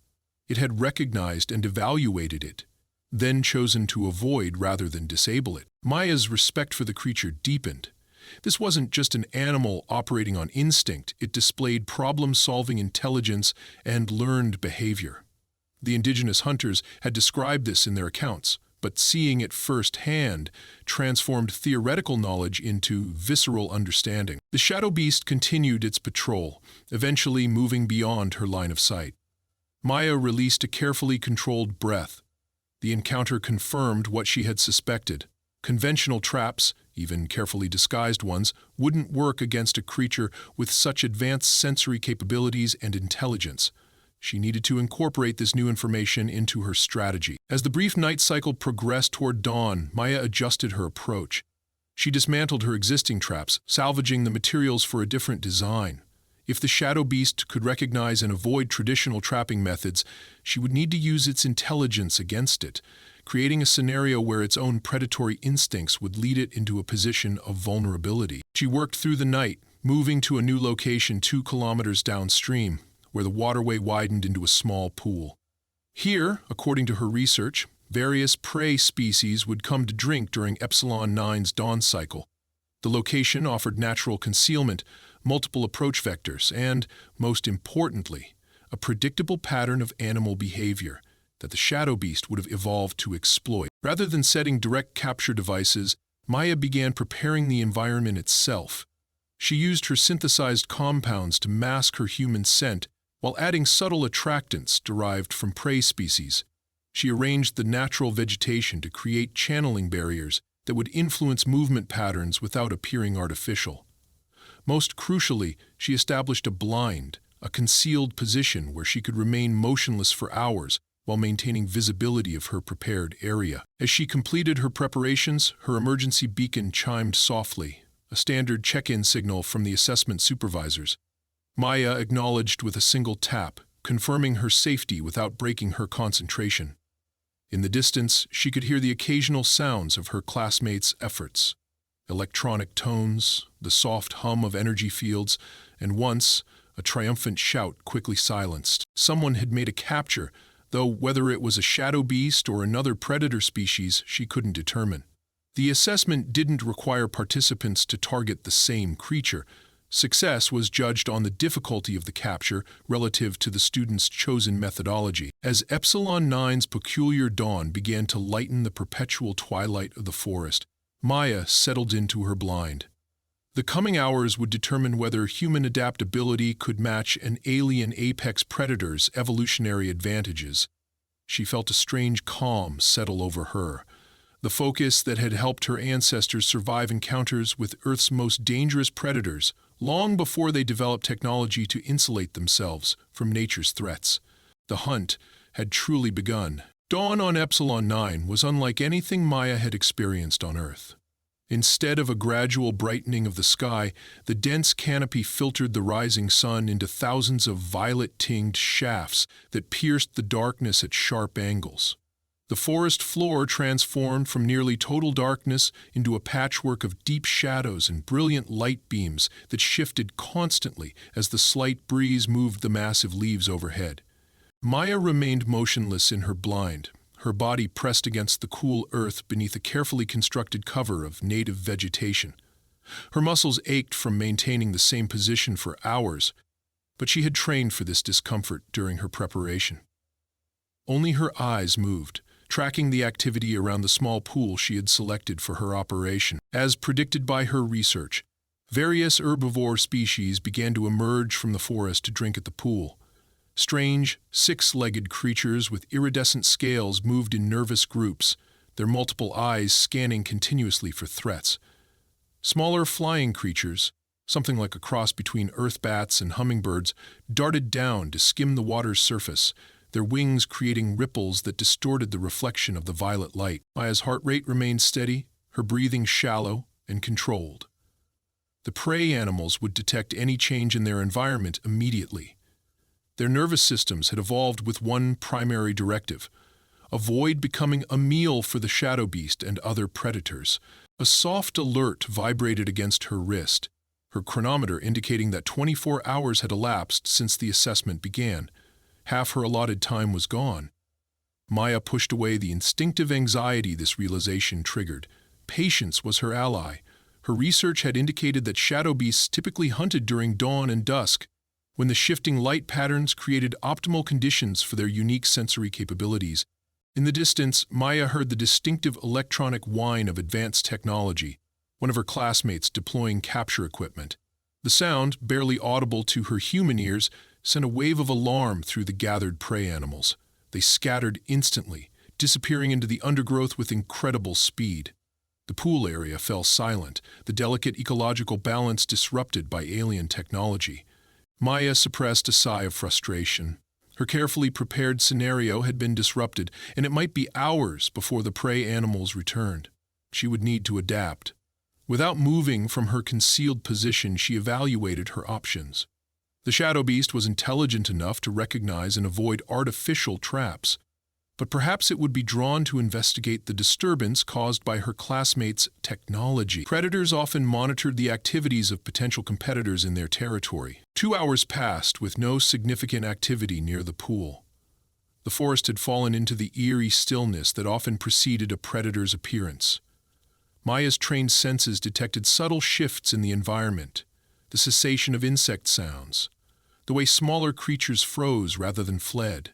It had recognized and evaluated it, then chosen to avoid rather than disable it. Maya's respect for the creature deepened. This wasn't just an animal operating on instinct, it displayed problem-solving intelligence and learned behavior. The indigenous hunters had described this in their accounts, but seeing it firsthand transformed theoretical knowledge into visceral understanding. The shadow beast continued its patrol, eventually moving beyond her line of sight. Maya released a carefully controlled breath. The encounter confirmed what she had suspected. Conventional traps, even carefully disguised ones, wouldn't work against a creature with such advanced sensory capabilities and intelligence. She needed to incorporate this new information into her strategy. As the brief night cycle progressed toward dawn, Maya adjusted her approach. She dismantled her existing traps, salvaging the materials for a different design. If the shadow beast could recognize and avoid traditional trapping methods, she would need to use its intelligence against it, creating a scenario where its own predatory instincts would lead it into a position of vulnerability. She worked through the night, moving to a new location 2 kilometers downstream, where the waterway widened into a small pool. Here, according to her research, various prey species would come to drink during Epsilon 9's dawn cycle. The location offered natural concealment, multiple approach vectors, and, most importantly, a predictable pattern of animal behavior that the shadow beast would have evolved to exploit. Rather than setting direct capture devices, Maya began preparing the environment itself. She used her synthesized compounds to mask her human scent while adding subtle attractants derived from prey species. She arranged the natural vegetation to create channeling barriers that would influence movement patterns without appearing artificial. Most crucially, she established a blind, a concealed position where she could remain motionless for hours while maintaining visibility of her prepared area. As she completed her preparations, her emergency beacon chimed softly, a standard check-in signal from the assessment supervisors. Maya acknowledged with a single tap, confirming her safety without breaking her concentration. In the distance, she could hear the occasional sounds of her classmates' efforts. Electronic tones, the soft hum of energy fields, and once, a triumphant shout quickly silenced. Someone had made a capture, though whether it was a shadow beast or another predator species, she couldn't determine. The assessment didn't require participants to target the same creature, Success was judged on the difficulty of the capture relative to the student's chosen methodology. As Epsilon 9's peculiar dawn began to lighten the perpetual twilight of the forest, Maya settled into her blind. The coming hours would determine whether human adaptability could match an alien apex predator's evolutionary advantages. She felt a strange calm settle over her. The focus that had helped her ancestors survive encounters with Earth's most dangerous predators long before they developed technology to insulate themselves from nature's threats. The hunt had truly begun. Dawn on Epsilon 9 was unlike anything Maya had experienced on Earth. Instead of a gradual brightening of the sky, the dense canopy filtered the rising sun into thousands of violet-tinged shafts that pierced the darkness at sharp angles. The forest floor transformed from nearly total darkness into a patchwork of deep shadows and brilliant light beams that shifted constantly as the slight breeze moved the massive leaves overhead. Maya remained motionless in her blind, her body pressed against the cool earth beneath a carefully constructed cover of native vegetation. Her muscles ached from maintaining the same position for hours, but she had trained for this discomfort during her preparation. Only her eyes moved, tracking the activity around the small pool she had selected for her operation. As predicted by her research, various herbivore species began to emerge from the forest to drink at the pool. Strange, six-legged creatures with iridescent scales moved in nervous groups, their multiple eyes scanning continuously for threats. Smaller flying creatures, something like a cross between earth bats and hummingbirds, darted down to skim the water's surface, their wings creating ripples that distorted the reflection of the violet light. Maya's heart rate remained steady, her breathing shallow and controlled. The prey animals would detect any change in their environment immediately. Their nervous systems had evolved with one primary directive: avoid becoming a meal for the shadow beast and other predators. A soft alert vibrated against her wrist, her chronometer indicating that 24 hours had elapsed since the assessment began. Half her allotted time was gone. Maya pushed away the instinctive anxiety this realization triggered. Patience was her ally. Her research had indicated that shadow beasts typically hunted during dawn and dusk, when the shifting light patterns created optimal conditions for their unique sensory capabilities. In the distance, Maya heard the distinctive electronic whine of advanced technology, one of her classmates deploying capture equipment. The sound, barely audible to her human ears, sent a wave of alarm through the gathered prey animals. They scattered instantly, disappearing into the undergrowth with incredible speed. The pool area fell silent, the delicate ecological balance disrupted by alien technology. Maya suppressed a sigh of frustration. Her carefully prepared scenario had been disrupted, and it might be hours before the prey animals returned. She would need to adapt. Without moving from her concealed position, she evaluated her options. The shadow beast was intelligent enough to recognize and avoid artificial traps, but perhaps it would be drawn to investigate the disturbance caused by her classmates' technology. Predators often monitored the activities of potential competitors in their territory. 2 hours passed with no significant activity near the pool. The forest had fallen into the eerie stillness that often preceded a predator's appearance. Maya's trained senses detected subtle shifts in the environment, the cessation of insect sounds, the way smaller creatures froze rather than fled,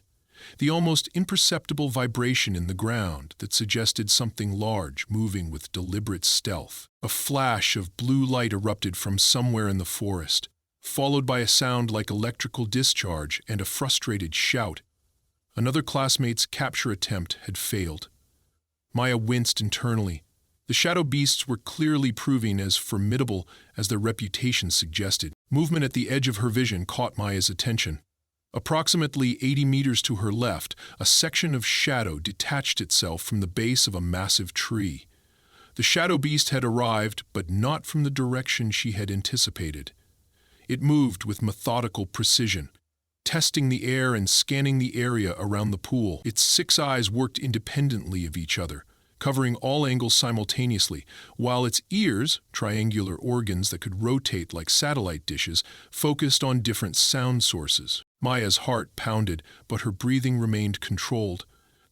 the almost imperceptible vibration in the ground that suggested something large moving with deliberate stealth. A flash of blue light erupted from somewhere in the forest, followed by a sound like electrical discharge and a frustrated shout. Another classmate's capture attempt had failed. Maya winced internally. The shadow beasts were clearly proving as formidable as their reputation suggested. Movement at the edge of her vision caught Maya's attention. Approximately 80 meters to her left, a section of shadow detached itself from the base of a massive tree. The shadow beast had arrived, but not from the direction she had anticipated. It moved with methodical precision, testing the air and scanning the area around the pool. Its 6 eyes worked independently of each other, covering all angles simultaneously, while its ears, triangular organs that could rotate like satellite dishes, focused on different sound sources. Maya's heart pounded, but her breathing remained controlled.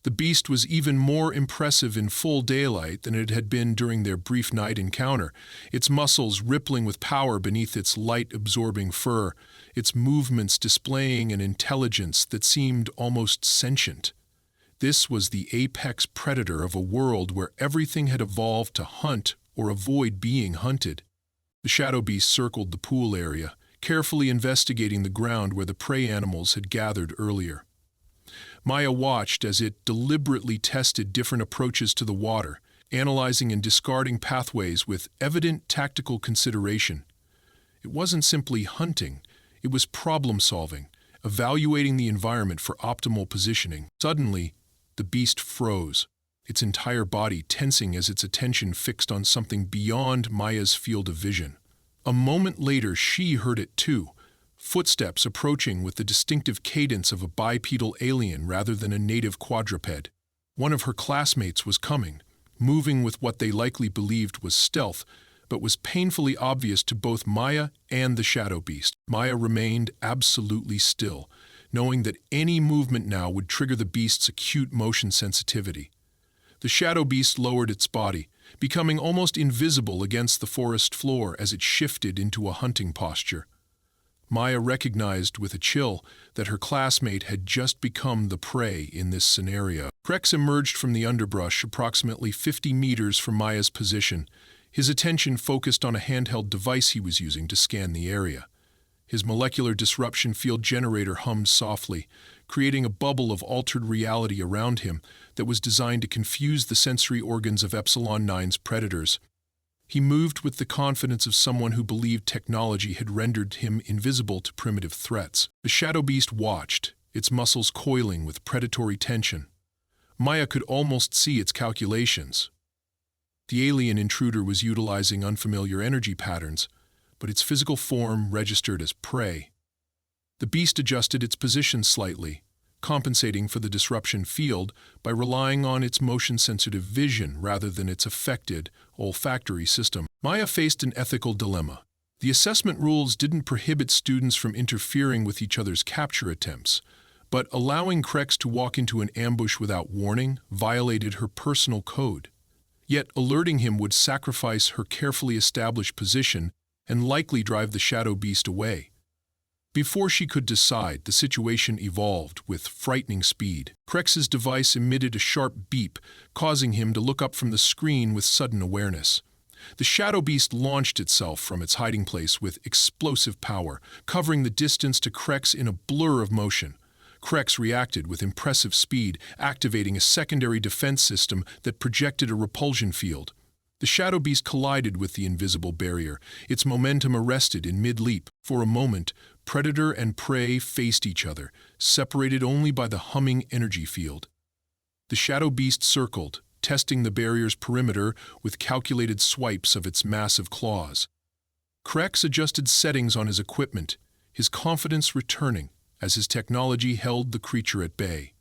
The beast was even more impressive in full daylight than it had been during their brief night encounter, its muscles rippling with power beneath its light-absorbing fur, its movements displaying an intelligence that seemed almost sentient. This was the apex predator of a world where everything had evolved to hunt or avoid being hunted. The shadow beast circled the pool area, carefully investigating the ground where the prey animals had gathered earlier. Maya watched as it deliberately tested different approaches to the water, analyzing and discarding pathways with evident tactical consideration. It wasn't simply hunting, it was problem-solving, evaluating the environment for optimal positioning. Suddenly, the beast froze, its entire body tensing as its attention fixed on something beyond Maya's field of vision. A moment later, she heard it too. Footsteps approaching with the distinctive cadence of a bipedal alien rather than a native quadruped. One of her classmates was coming, moving with what they likely believed was stealth, but was painfully obvious to both Maya and the shadow beast. Maya remained absolutely still, knowing that any movement now would trigger the beast's acute motion sensitivity. The shadow beast lowered its body, becoming almost invisible against the forest floor as it shifted into a hunting posture. Maya recognized with a chill that her classmate had just become the prey in this scenario. Krex emerged from the underbrush approximately 50 meters from Maya's position, his attention focused on a handheld device he was using to scan the area. His molecular disruption field generator hummed softly, creating a bubble of altered reality around him that was designed to confuse the sensory organs of Epsilon 9's predators. He moved with the confidence of someone who believed technology had rendered him invisible to primitive threats. The shadow beast watched, its muscles coiling with predatory tension. Maya could almost see its calculations. The alien intruder was utilizing unfamiliar energy patterns, but its physical form registered as prey. The beast adjusted its position slightly, compensating for the disruption field by relying on its motion-sensitive vision rather than its affected, olfactory system. Maya faced an ethical dilemma. The assessment rules didn't prohibit students from interfering with each other's capture attempts, but allowing Krex to walk into an ambush without warning violated her personal code. Yet alerting him would sacrifice her carefully established position and likely drive the shadow beast away. Before she could decide, the situation evolved with frightening speed. Krex's device emitted a sharp beep, causing him to look up from the screen with sudden awareness. The shadow beast launched itself from its hiding place with explosive power, covering the distance to Krex in a blur of motion. Krex reacted with impressive speed, activating a secondary defense system that projected a repulsion field. The shadow beast collided with the invisible barrier, its momentum arrested in mid-leap. For a moment, predator and prey faced each other, separated only by the humming energy field. The shadow beast circled, testing the barrier's perimeter with calculated swipes of its massive claws. Krex adjusted settings on his equipment, his confidence returning as his technology held the creature at bay.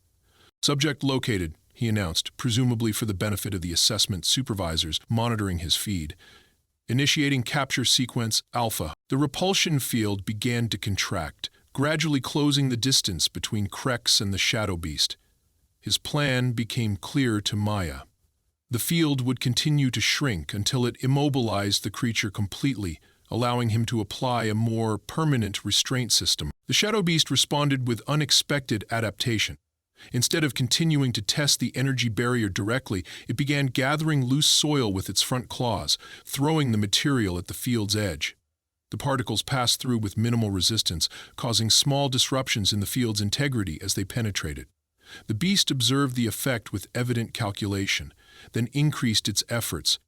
"Subject located," he announced, presumably for the benefit of the assessment supervisors monitoring his feed. "Initiating capture sequence Alpha." The repulsion field began to contract, gradually closing the distance between Krex and the shadow beast. His plan became clear to Maya. The field would continue to shrink until it immobilized the creature completely, allowing him to apply a more permanent restraint system. The shadow beast responded with unexpected adaptation. Instead of continuing to test the energy barrier directly, it began gathering loose soil with its front claws, throwing the material at the field's edge. The particles passed through with minimal resistance, causing small disruptions in the field's integrity as they penetrated. The beast observed the effect with evident calculation, then increased its efforts,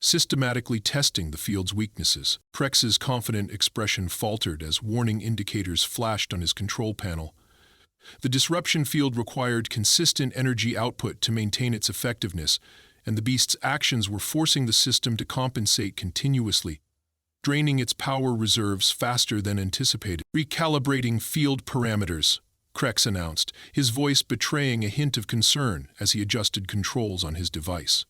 systematically testing the field's weaknesses. Krex's confident expression faltered as warning indicators flashed on his control panel. The disruption field required consistent energy output to maintain its effectiveness, and the beast's actions were forcing the system to compensate continuously, draining its power reserves faster than anticipated. "Recalibrating field parameters," Krex announced, his voice betraying a hint of concern as he adjusted controls on his device.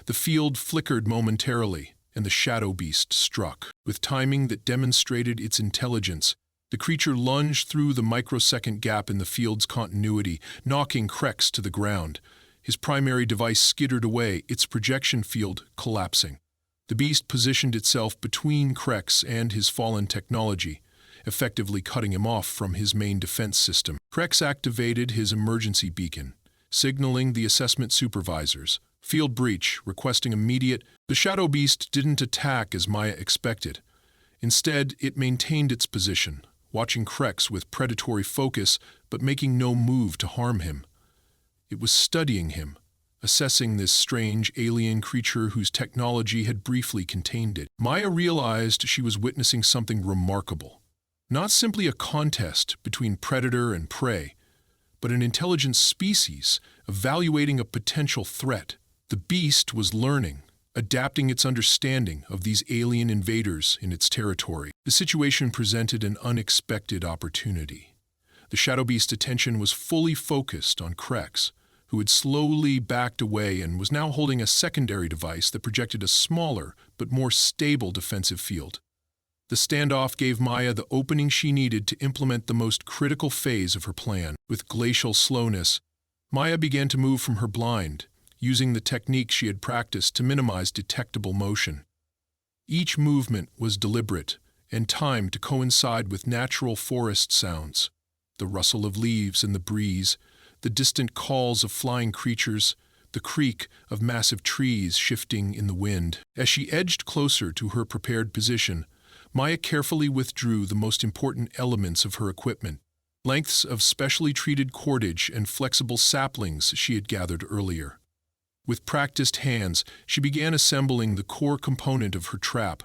The field flickered momentarily, and the shadow beast struck. With timing that demonstrated its intelligence, The creature lunged through the microsecond gap in the field's continuity, knocking Krex to the ground. His primary device skittered away, its projection field collapsing. The beast positioned itself between Krex and his fallen technology, effectively cutting him off from his main defense system. Krex activated his emergency beacon, signaling the assessment supervisors. Field breach, requesting immediate. The shadow beast didn't attack as Maya expected. Instead, it maintained its position, watching Krex with predatory focus but making no move to harm him. It was studying him, assessing this strange alien creature whose technology had briefly contained it. Maya realized she was witnessing something remarkable. Not simply a contest between predator and prey, but an intelligent species evaluating a potential threat. The beast was learning, adapting its understanding of these alien invaders in its territory. The situation presented an unexpected opportunity. The shadow beast's attention was fully focused on Krex, who had slowly backed away and was now holding a secondary device that projected a smaller but more stable defensive field. The standoff gave Maya the opening she needed to implement the most critical phase of her plan. With glacial slowness, Maya began to move from her blind, using the technique she had practiced to minimize detectable motion. Each movement was deliberate and timed to coincide with natural forest sounds, the rustle of leaves in the breeze, the distant calls of flying creatures, the creak of massive trees shifting in the wind. As she edged closer to her prepared position, Maya carefully withdrew the most important elements of her equipment, lengths of specially treated cordage and flexible saplings she had gathered earlier. With practiced hands, she began assembling the core component of her trap,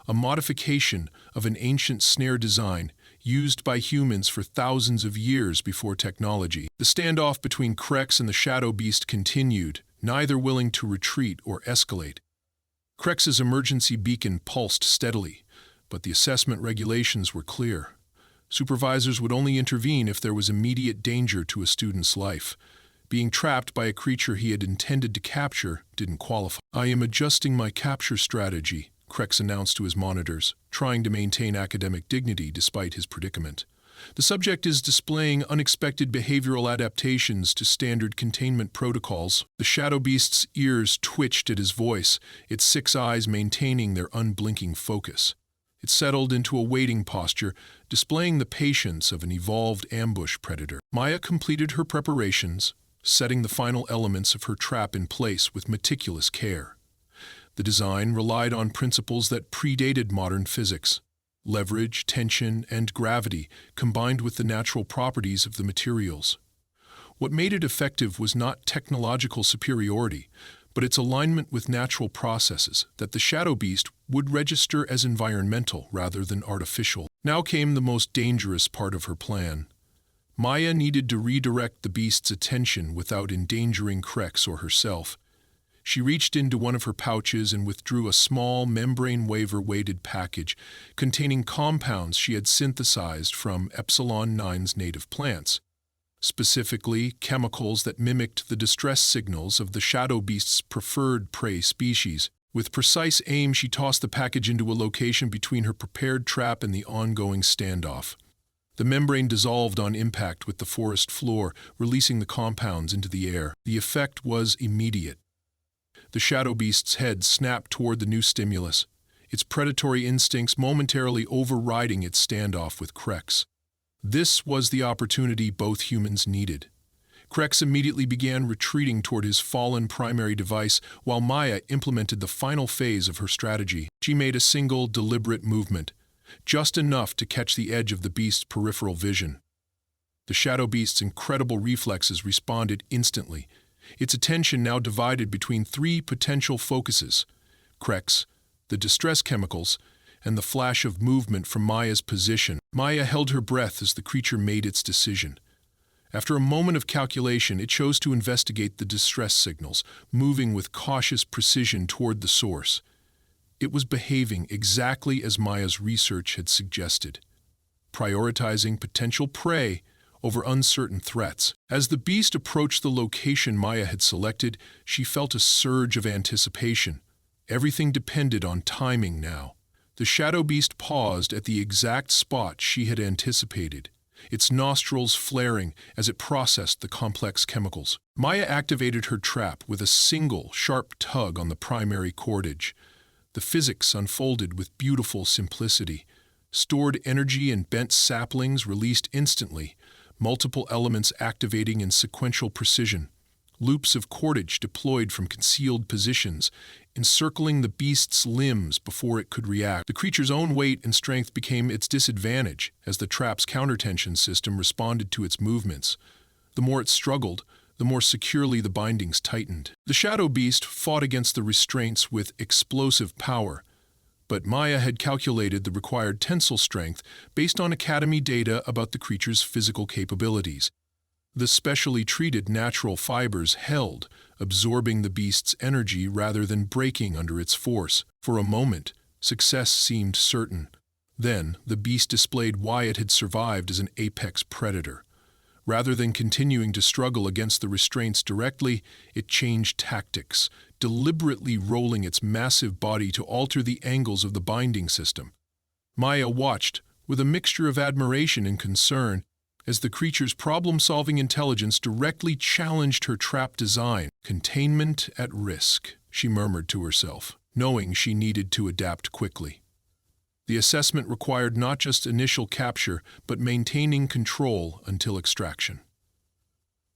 a modification of an ancient snare design used by humans for thousands of years before technology. The standoff between Krex and the shadow beast continued, neither willing to retreat or escalate. Krex's emergency beacon pulsed steadily, but the assessment regulations were clear. Supervisors would only intervene if there was immediate danger to a student's life. Being trapped by a creature he had intended to capture didn't qualify. "I am adjusting my capture strategy," Krex announced to his monitors, trying to maintain academic dignity despite his predicament. "The subject is displaying unexpected behavioral adaptations to standard containment protocols." The shadow beast's ears twitched at his voice, its 6 eyes maintaining their unblinking focus. It settled into a waiting posture, displaying the patience of an evolved ambush predator. Maya completed her preparations, setting the final elements of her trap in place with meticulous care. The design relied on principles that predated modern physics: leverage, tension, and gravity combined with the natural properties of the materials. What made it effective was not technological superiority, but its alignment with natural processes that the shadow beast would register as environmental rather than artificial. Now came the most dangerous part of her plan. Maya needed to redirect the beast's attention without endangering Krex or herself. She reached into one of her pouches and withdrew a small membrane waiver-weighted package containing compounds she had synthesized from Epsilon 9's native plants, specifically chemicals that mimicked the distress signals of the shadow beast's preferred prey species. With precise aim, she tossed the package into a location between her prepared trap and the ongoing standoff. The membrane dissolved on impact with the forest floor, releasing the compounds into the air. The effect was immediate. The shadow beast's head snapped toward the new stimulus, its predatory instincts momentarily overriding its standoff with Krex. This was the opportunity both humans needed. Krex immediately began retreating toward his fallen primary device, while Maya implemented the final phase of her strategy. She made a single, deliberate movement, just enough to catch the edge of the beast's peripheral vision. The shadow beast's incredible reflexes responded instantly, its attention now divided between 3 potential focuses: Krex, the distress chemicals, and the flash of movement from Maya's position. Maya held her breath as the creature made its decision. After a moment of calculation, it chose to investigate the distress signals, moving with cautious precision toward the source. It was behaving exactly as Maya's research had suggested, prioritizing potential prey over uncertain threats. As the beast approached the location Maya had selected, she felt a surge of anticipation. Everything depended on timing now. The shadow beast paused at the exact spot she had anticipated, its nostrils flaring as it processed the complex chemicals. Maya activated her trap with a single, sharp tug on the primary cordage. The physics unfolded with beautiful simplicity. Stored energy and bent saplings released instantly, multiple elements activating in sequential precision. Loops of cordage deployed from concealed positions, encircling the beast's limbs before it could react. The creature's own weight and strength became its disadvantage as the trap's countertension system responded to its movements. The more it struggled, the more securely the bindings tightened. The shadow beast fought against the restraints with explosive power, but Maya had calculated the required tensile strength based on Academy data about the creature's physical capabilities. The specially treated natural fibers held, absorbing the beast's energy rather than breaking under its force. For a moment, success seemed certain. Then, the beast displayed why it had survived as an apex predator. Rather than continuing to struggle against the restraints directly, it changed tactics, deliberately rolling its massive body to alter the angles of the binding system. Maya watched, with a mixture of admiration and concern, as the creature's problem-solving intelligence directly challenged her trap design. Containment at risk, she murmured to herself, knowing she needed to adapt quickly. The assessment required not just initial capture, but maintaining control until extraction.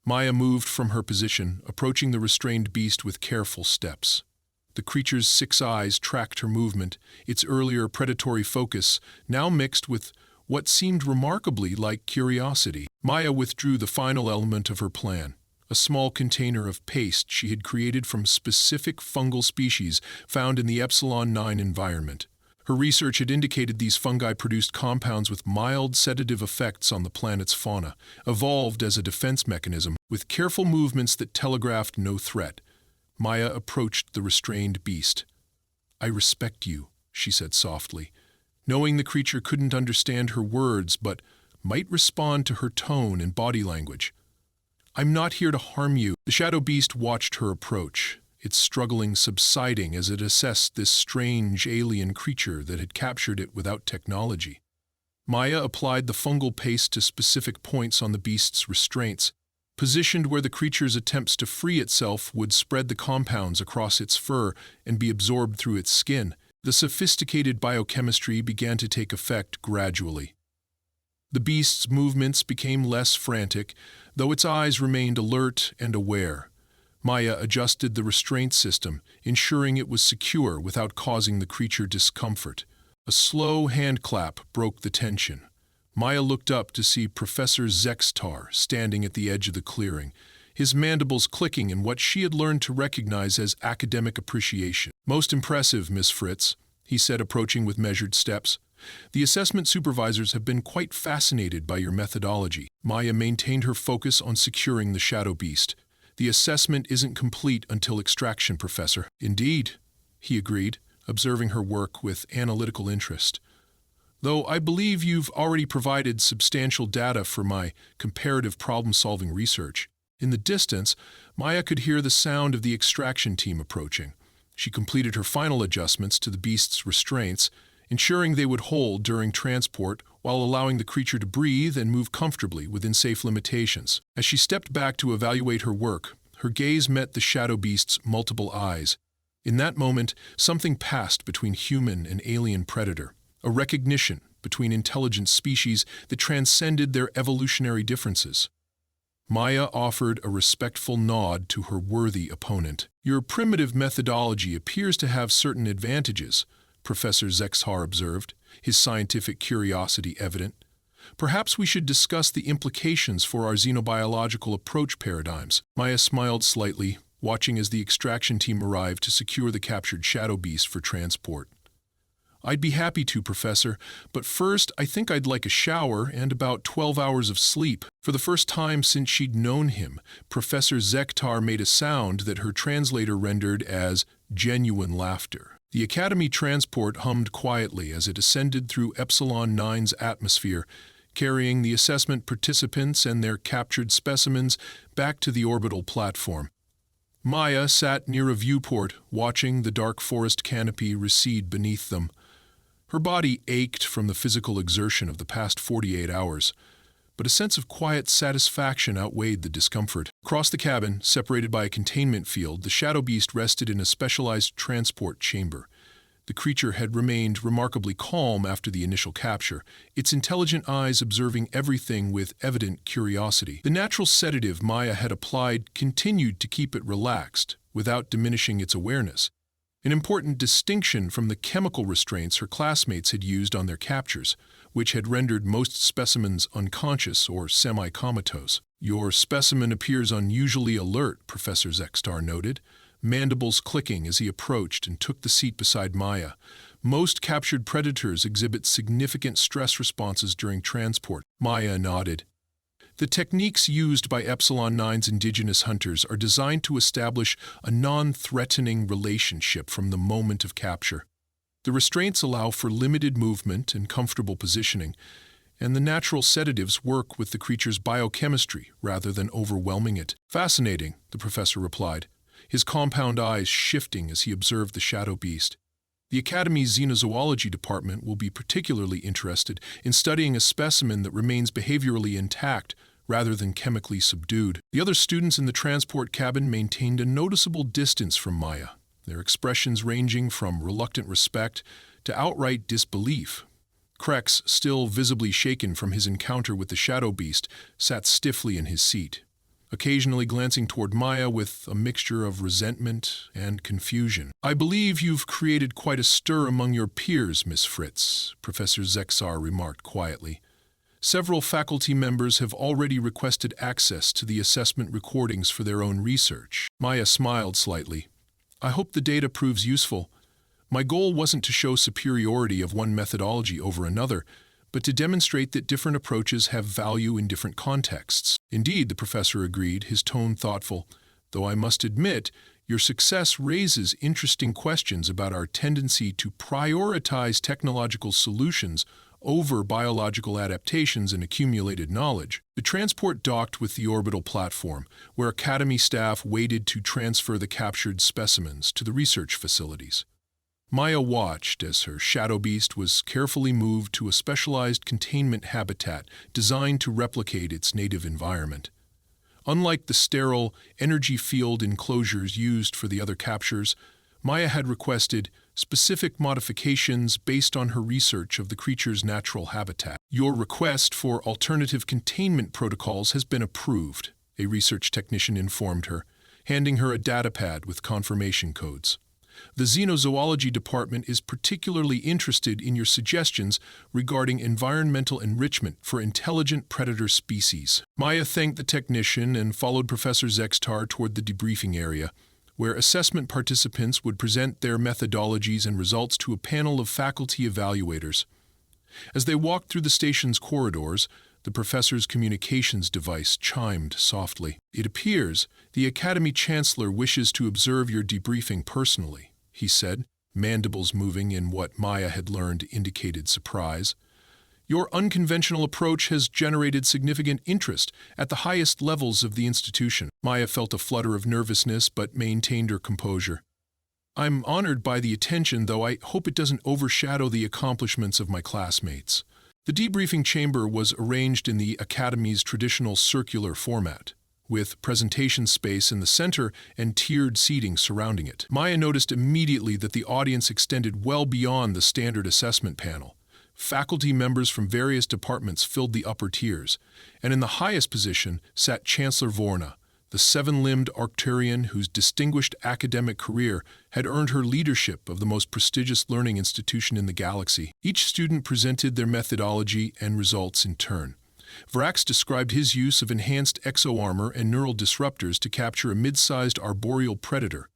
Maya moved from her position, approaching the restrained beast with careful steps. The creature's 6 eyes tracked her movement, its earlier predatory focus now mixed with what seemed remarkably like curiosity. Maya withdrew the final element of her plan, a small container of paste she had created from specific fungal species found in the Epsilon 9 environment. Her research had indicated these fungi produced compounds with mild sedative effects on the planet's fauna, evolved as a defense mechanism. With careful movements that telegraphed no threat, Maya approached the restrained beast. "I respect you," she said softly, knowing the creature couldn't understand her words but might respond to her tone and body language. "I'm not here to harm you." The shadow beast watched her approach, its struggling subsiding as it assessed this strange alien creature that had captured it without technology. Maya applied the fungal paste to specific points on the beast's restraints, positioned where the creature's attempts to free itself would spread the compounds across its fur and be absorbed through its skin. The sophisticated biochemistry began to take effect gradually. The beast's movements became less frantic, though its eyes remained alert and aware. Maya adjusted the restraint system, ensuring it was secure without causing the creature discomfort. A slow hand clap broke the tension. Maya looked up to see Professor Zextar standing at the edge of the clearing, his mandibles clicking in what she had learned to recognize as academic appreciation. "Most impressive, Miss Fritz," he said, approaching with measured steps. "The assessment supervisors have been quite fascinated by your methodology." Maya maintained her focus on securing the shadow beast. "The assessment isn't complete until extraction, Professor." "Indeed," he agreed, observing her work with analytical interest. "Though I believe you've already provided substantial data for my comparative problem-solving research." In the distance, Maya could hear the sound of the extraction team approaching. She completed her final adjustments to the beast's restraints, ensuring they would hold during transport while allowing the creature to breathe and move comfortably within safe limitations. As she stepped back to evaluate her work, her gaze met the shadow beast's multiple eyes. In that moment, something passed between human and alien predator, a recognition between intelligent species that transcended their evolutionary differences. Maya offered a respectful nod to her worthy opponent. "Your primitive methodology appears to have certain advantages," Professor Zexhar observed, his scientific curiosity evident. "Perhaps we should discuss the implications for our xenobiological approach paradigms." Maya smiled slightly, watching as the extraction team arrived to secure the captured shadow beast for transport. "I'd be happy to, Professor, but first I think I'd like a shower and about 12 hours of sleep." For the first time since she'd known him, Professor Zexhar made a sound that her translator rendered as genuine laughter. The Academy transport hummed quietly as it ascended through Epsilon 9's atmosphere, carrying the assessment participants and their captured specimens back to the orbital platform. Maya sat near a viewport, watching the dark forest canopy recede beneath them. Her body ached from the physical exertion of the past 48 hours, but a sense of quiet satisfaction outweighed the discomfort. Across the cabin, separated by a containment field, the shadow beast rested in a specialized transport chamber. The creature had remained remarkably calm after the initial capture, its intelligent eyes observing everything with evident curiosity. The natural sedative Maya had applied continued to keep it relaxed, without diminishing its awareness, an important distinction from the chemical restraints her classmates had used on their captures, which had rendered most specimens unconscious or semi-comatose. "Your specimen appears unusually alert," Professor Zextar noted, mandibles clicking as he approached and took the seat beside Maya. "Most captured predators exhibit significant stress responses during transport." Maya nodded. "The techniques used by Epsilon 9's indigenous hunters are designed to establish a non-threatening relationship from the moment of capture. The restraints allow for limited movement and comfortable positioning, and the natural sedatives work with the creature's biochemistry rather than overwhelming it." "Fascinating," the professor replied, his compound eyes shifting as he observed the shadow beast. "The Academy's Xenozoology department will be particularly interested in studying a specimen that remains behaviorally intact rather than chemically subdued." The other students in the transport cabin maintained a noticeable distance from Maya, their expressions ranging from reluctant respect to outright disbelief. Krex, still visibly shaken from his encounter with the shadow beast, sat stiffly in his seat, occasionally glancing toward Maya with a mixture of resentment and confusion. "I believe you've created quite a stir among your peers, Miss Fritz," Professor Zexar remarked quietly. "Several faculty members have already requested access to the assessment recordings for their own research." Maya smiled slightly. "I hope the data proves useful. My goal wasn't to show superiority of one methodology over another, but to demonstrate that different approaches have value in different contexts." "Indeed," the professor agreed, his tone thoughtful, "though I must admit, your success raises interesting questions about our tendency to prioritize technological solutions over biological adaptations and accumulated knowledge." The transport docked with the orbital platform, where Academy staff waited to transfer the captured specimens to the research facilities. Maya watched as her shadow beast was carefully moved to a specialized containment habitat designed to replicate its native environment. Unlike the sterile, energy field enclosures used for the other captures, Maya had requested specific modifications based on her research of the creature's natural habitat. "Your request for alternative containment protocols has been approved," a research technician informed her, handing her a datapad with confirmation codes. "The Xenozoology department is particularly interested in your suggestions regarding environmental enrichment for intelligent predator species." Maya thanked the technician and followed Professor Zextar toward the debriefing area, where assessment participants would present their methodologies and results to a panel of faculty evaluators. As they walked through the station's corridors, the professor's communications device chimed softly. "It appears the Academy Chancellor wishes to observe your debriefing personally," he said, mandibles moving in what Maya had learned indicated surprise. "Your unconventional approach has generated significant interest at the highest levels of the institution." Maya felt a flutter of nervousness but maintained her composure. "I'm honored by the attention, though I hope it doesn't overshadow the accomplishments of my classmates." The debriefing chamber was arranged in the Academy's traditional circular format, with presentation space in the center and tiered seating surrounding it. Maya noticed immediately that the audience extended well beyond the standard assessment panel. Faculty members from various departments filled the upper tiers, and in the highest position sat Chancellor Vorna, the seven-limbed Arcturian whose distinguished academic career had earned her leadership of the most prestigious learning institution in the galaxy. Each student presented their methodology and results in turn. Vrax described his use of enhanced exo-armor and neural disruptors to capture a mid-sized arboreal predator,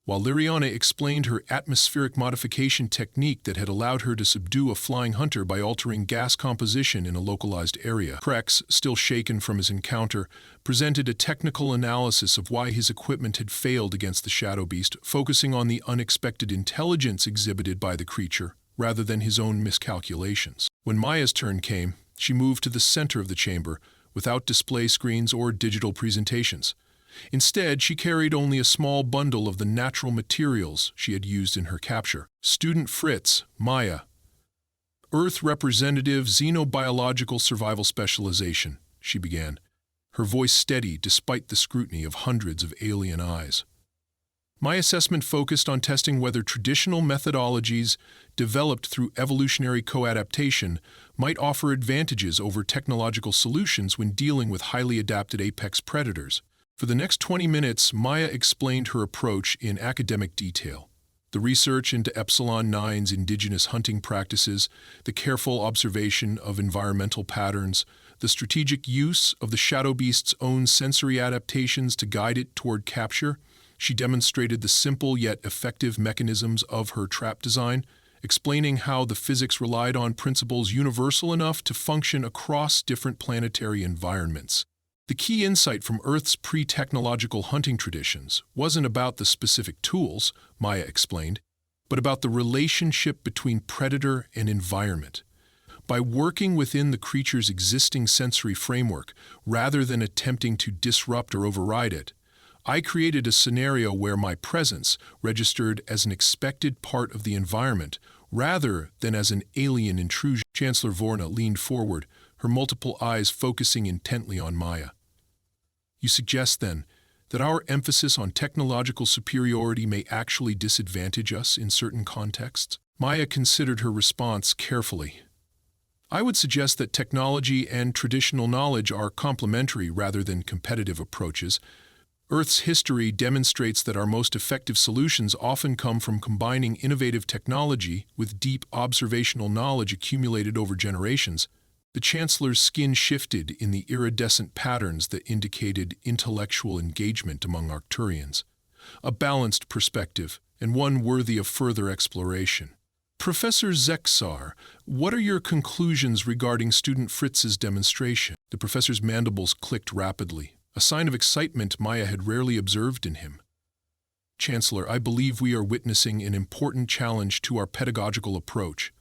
while Liriana explained her atmospheric modification technique that had allowed her to subdue a flying hunter by altering gas composition in a localized area. Krex, still shaken from his encounter, presented a technical analysis of why his equipment had failed against the shadow beast, focusing on the unexpected intelligence exhibited by the creature rather than his own miscalculations. When Maya's turn came, she moved to the center of the chamber, without display screens or digital presentations. Instead, she carried only a small bundle of the natural materials she had used in her capture. Student Fritz, Maya, Earth Representative Xenobiological Survival Specialization, she began, her voice steady despite the scrutiny of hundreds of alien eyes. My assessment focused on testing whether traditional methodologies developed through evolutionary co-adaptation might offer advantages over technological solutions when dealing with highly adapted apex predators. For the next 20 minutes, Maya explained her approach in academic detail. The research into Epsilon 9's indigenous hunting practices, the careful observation of environmental patterns, the strategic use of the shadow beast's own sensory adaptations to guide it toward capture. She demonstrated the simple yet effective mechanisms of her trap design, explaining how the physics relied on principles universal enough to function across different planetary environments. The key insight from Earth's pre-technological hunting traditions wasn't about the specific tools, Maya explained, but about the relationship between predator and environment. By working within the creature's existing sensory framework, rather than attempting to disrupt or override it, I created a scenario where my presence registered as an expected part of the environment rather than as an alien intrusion. Chancellor Vorna leaned forward, her multiple eyes focusing intently on Maya. You suggest, then, that our emphasis on technological superiority may actually disadvantage us in certain contexts? Maya considered her response carefully. I would suggest that technology and traditional knowledge are complementary rather than competitive approaches. Earth's history demonstrates that our most effective solutions often come from combining innovative technology with deep observational knowledge accumulated over generations. The Chancellor's skin shifted in the iridescent patterns that indicated intellectual engagement among Arcturians. A balanced perspective, and one worthy of further exploration. Professor Zexar, what are your conclusions regarding student Fritz's demonstration? The professor's mandibles clicked rapidly, a sign of excitement Maya had rarely observed in him. Chancellor, I believe we are witnessing an important challenge to our pedagogical approach.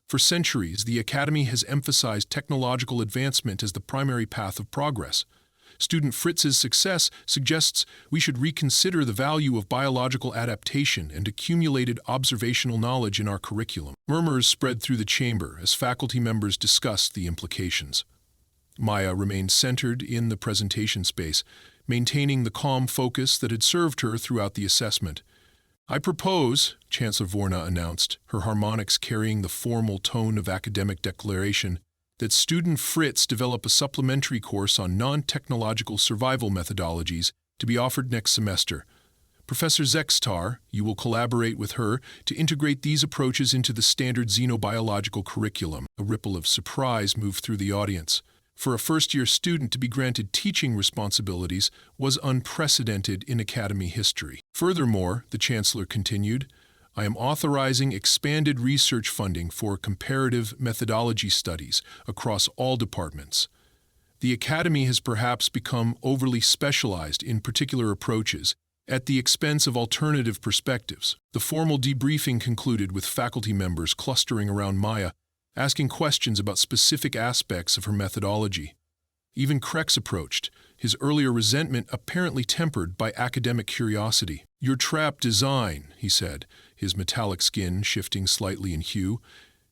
For centuries, the Academy has emphasized technological advancement as the primary path of progress. Student Fritz's success suggests we should reconsider the value of biological adaptation and accumulated observational knowledge in our curriculum. Murmurs spread through the chamber as faculty members discussed the implications. Maya remained centered in the presentation space, maintaining the calm focus that had served her throughout the assessment. I propose, Chancellor Vorna announced, her harmonics carrying the formal tone of academic declaration, that student Fritz develop a supplementary course on non-technological survival methodologies to be offered next semester. Professor Zextar, you will collaborate with her to integrate these approaches into the standard xenobiological curriculum. A ripple of surprise moved through the audience. For a first-year student to be granted teaching responsibilities was unprecedented in Academy history. Furthermore, the Chancellor continued, I am authorizing expanded research funding for comparative methodology studies across all departments. The Academy has perhaps become overly specialized in particular approaches at the expense of alternative perspectives. The formal debriefing concluded with faculty members clustering around Maya, asking questions about specific aspects of her methodology. Even Krex approached, his earlier resentment apparently tempered by academic curiosity. Your trap design, he said, his metallic skin shifting slightly in hue.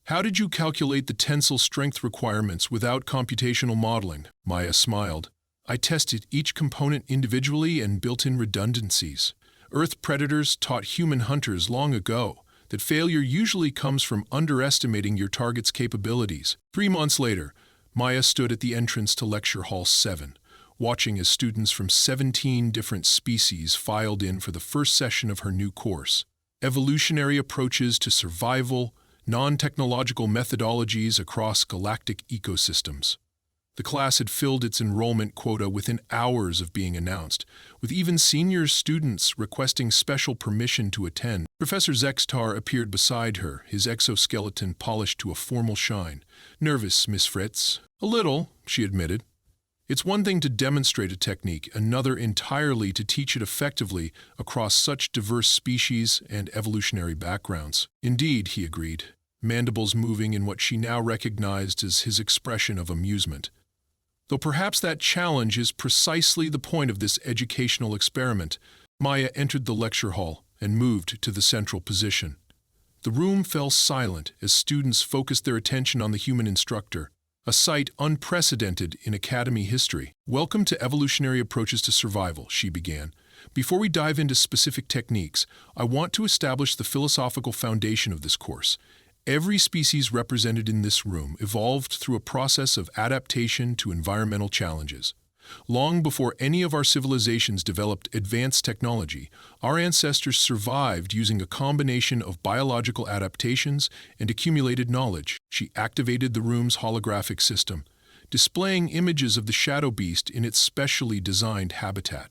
How did you calculate the tensile strength requirements without computational modeling? Maya smiled. I tested each component individually and built in redundancies. Earth predators taught human hunters long ago that failure usually comes from underestimating your target's capabilities. 3 months later, Maya stood at the entrance to Lecture Hall 7, watching as students from 17 different species filed in for the first session of her new course. Evolutionary Approaches to Survival, Non-Technological Methodologies Across Galactic Ecosystems. The class had filled its enrollment quota within hours of being announced, with even senior students requesting special permission to attend. Professor Zextar appeared beside her, his exoskeleton polished to a formal shine. Nervous, Miss Fritz? A little, she admitted. It's one thing to demonstrate a technique, another entirely to teach it effectively across such diverse species and evolutionary backgrounds. Indeed, he agreed, mandibles moving in what she now recognized as his expression of amusement. Though perhaps that challenge is precisely the point of this educational experiment, Maya entered the lecture hall and moved to the central position. The room fell silent as students focused their attention on the human instructor, a sight unprecedented in academy history. "Welcome to Evolutionary Approaches to Survival," she began. "Before we dive into specific techniques, I want to establish the philosophical foundation of this course. Every species represented in this room evolved through a process of adaptation to environmental challenges. Long before any of our civilizations developed advanced technology, our ancestors survived using a combination of biological adaptations and accumulated knowledge." She activated the room's holographic system, displaying images of the shadow beast in its specially designed habitat.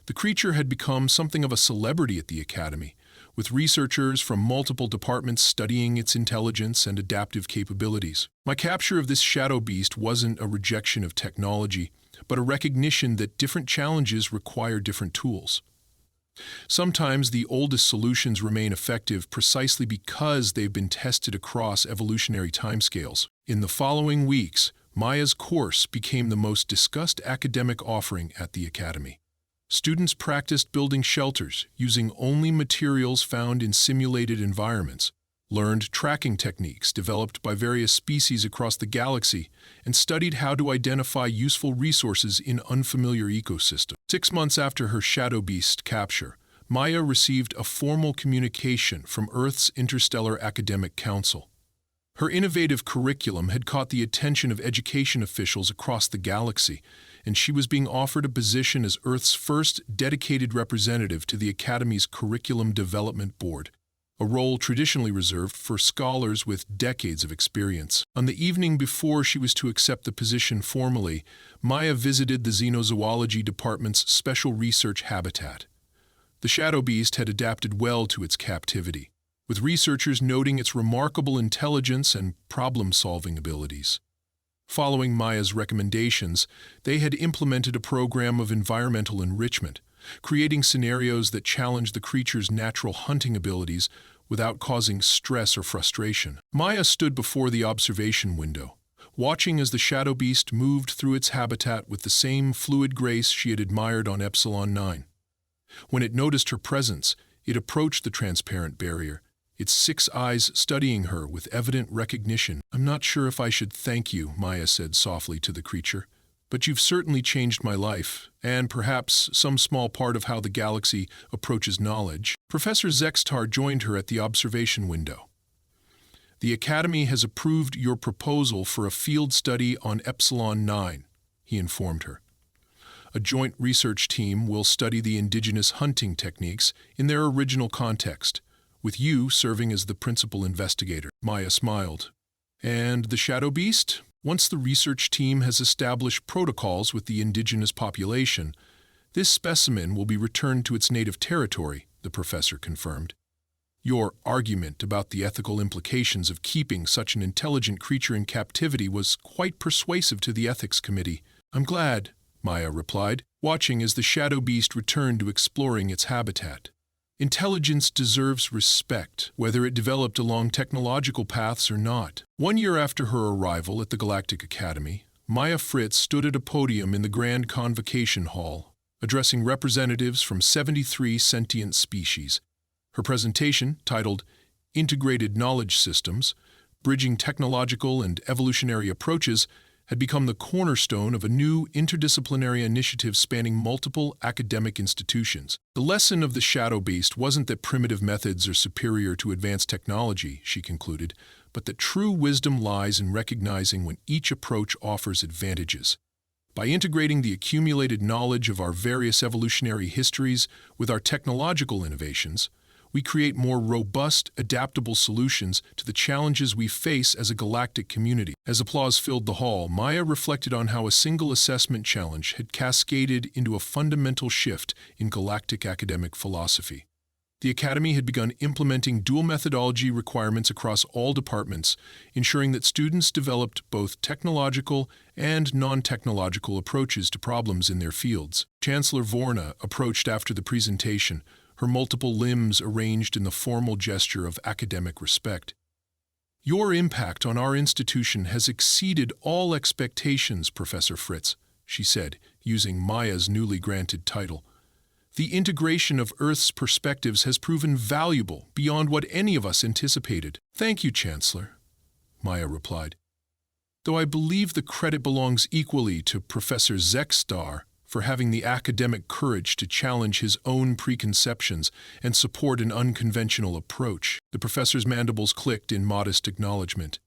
The creature had become something of a celebrity at the Academy, with researchers from multiple departments studying its intelligence and adaptive capabilities. My capture of this shadow beast wasn't a rejection of technology, but a recognition that different challenges require different tools. Sometimes the oldest solutions remain effective precisely because they've been tested across evolutionary timescales. In the following weeks, Maya's course became the most discussed academic offering at the Academy. Students practiced building shelters using only materials found in simulated environments, learned tracking techniques developed by various species across the galaxy, and studied how to identify useful resources in unfamiliar ecosystems. 6 months after her shadow beast capture, Maya received a formal communication from Earth's Interstellar Academic Council. Her innovative curriculum had caught the attention of education officials across the galaxy, and she was being offered a position as Earth's first dedicated representative to the Academy's Curriculum Development Board, a role traditionally reserved for scholars with decades of experience. On the evening before she was to accept the position formally, Maya visited the Xenozoology Department's special research habitat. The shadow beast had adapted well to its captivity, with researchers noting its remarkable intelligence and problem-solving abilities. Following Maya's recommendations, they had implemented a program of environmental enrichment, creating scenarios that challenged the creature's natural hunting abilities without causing stress or frustration. Maya stood before the observation window, watching as the shadow beast moved through its habitat with the same fluid grace she had admired on Epsilon 9. When it noticed her presence, it approached the transparent barrier, its 6 eyes studying her with evident recognition. "I'm not sure if I should thank you," Maya said softly to the creature, "but you've certainly changed my life, and perhaps some small part of how the galaxy approaches knowledge." Professor Zextar joined her at the observation window. "The Academy has approved your proposal for a field study on Epsilon 9, he informed her. "A joint research team will study the indigenous hunting techniques in their original context, with you serving as the principal investigator." Maya smiled. "And the shadow beast? Once the research team has established protocols with the indigenous population, this specimen will be returned to its native territory," the professor confirmed. "Your argument about the ethical implications of keeping such an intelligent creature in captivity was quite persuasive to the ethics committee." "I'm glad," Maya replied, watching as the shadow beast returned to exploring its habitat. "Intelligence deserves respect, whether it developed along technological paths or not." 1 year after her arrival at the Galactic Academy, Maya Fritz stood at a podium in the Grand Convocation Hall, addressing representatives from 73 sentient species. Her presentation, titled "Integrated Knowledge Systems: Bridging Technological and Evolutionary Approaches," had become the cornerstone of a new interdisciplinary initiative spanning multiple academic institutions. "The lesson of the shadow beast wasn't that primitive methods are superior to advanced technology," she concluded, "but that true wisdom lies in recognizing when each approach offers advantages. By integrating the accumulated knowledge of our various evolutionary histories with our technological innovations, we create more robust, adaptable solutions to the challenges we face as a galactic community." As applause filled the hall, Maya reflected on how a single assessment challenge had cascaded into a fundamental shift in galactic academic philosophy. The Academy had begun implementing dual methodology requirements across all departments, ensuring that students developed both technological and non-technological approaches to problems in their fields. Chancellor Vorna approached after the presentation, her multiple limbs arranged in the formal gesture of academic respect. "Your impact on our institution has exceeded all expectations, Professor Fritz," she said, using Maya's newly granted title. The integration of Earth's perspectives has proven valuable beyond what any of us anticipated. Thank you, Chancellor, Maya replied. Though I believe the credit belongs equally to Professor Zexstar for having the academic courage to challenge his own preconceptions and support an unconventional approach. The professor's mandibles clicked in modest acknowledgement.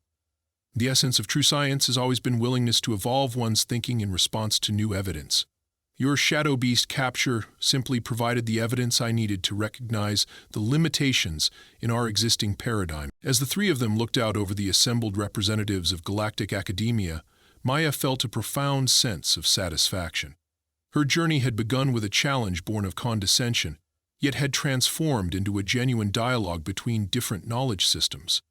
The essence of true science has always been willingness to evolve one's thinking in response to new evidence. Your shadow beast capture simply provided the evidence I needed to recognize the limitations in our existing paradigm. As the three of them looked out over the assembled representatives of galactic academia, Maya felt a profound sense of satisfaction. Her journey had begun with a challenge born of condescension, yet had transformed into a genuine dialogue between different knowledge systems.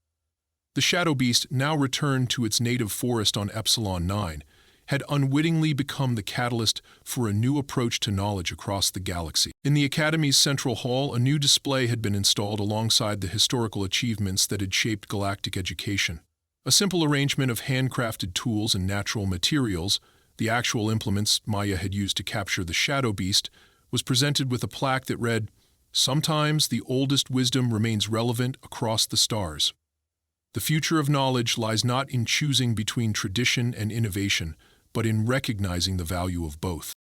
The shadow beast, now returned to its native forest on Epsilon 9, had unwittingly become the catalyst for a new approach to knowledge across the galaxy. In the Academy's central hall, a new display had been installed alongside the historical achievements that had shaped galactic education. A simple arrangement of handcrafted tools and natural materials, the actual implements Maya had used to capture the shadow beast, was presented with a plaque that read, "Sometimes the oldest wisdom remains relevant across the stars." The future of knowledge lies not in choosing between tradition and innovation, but in recognizing the value of both.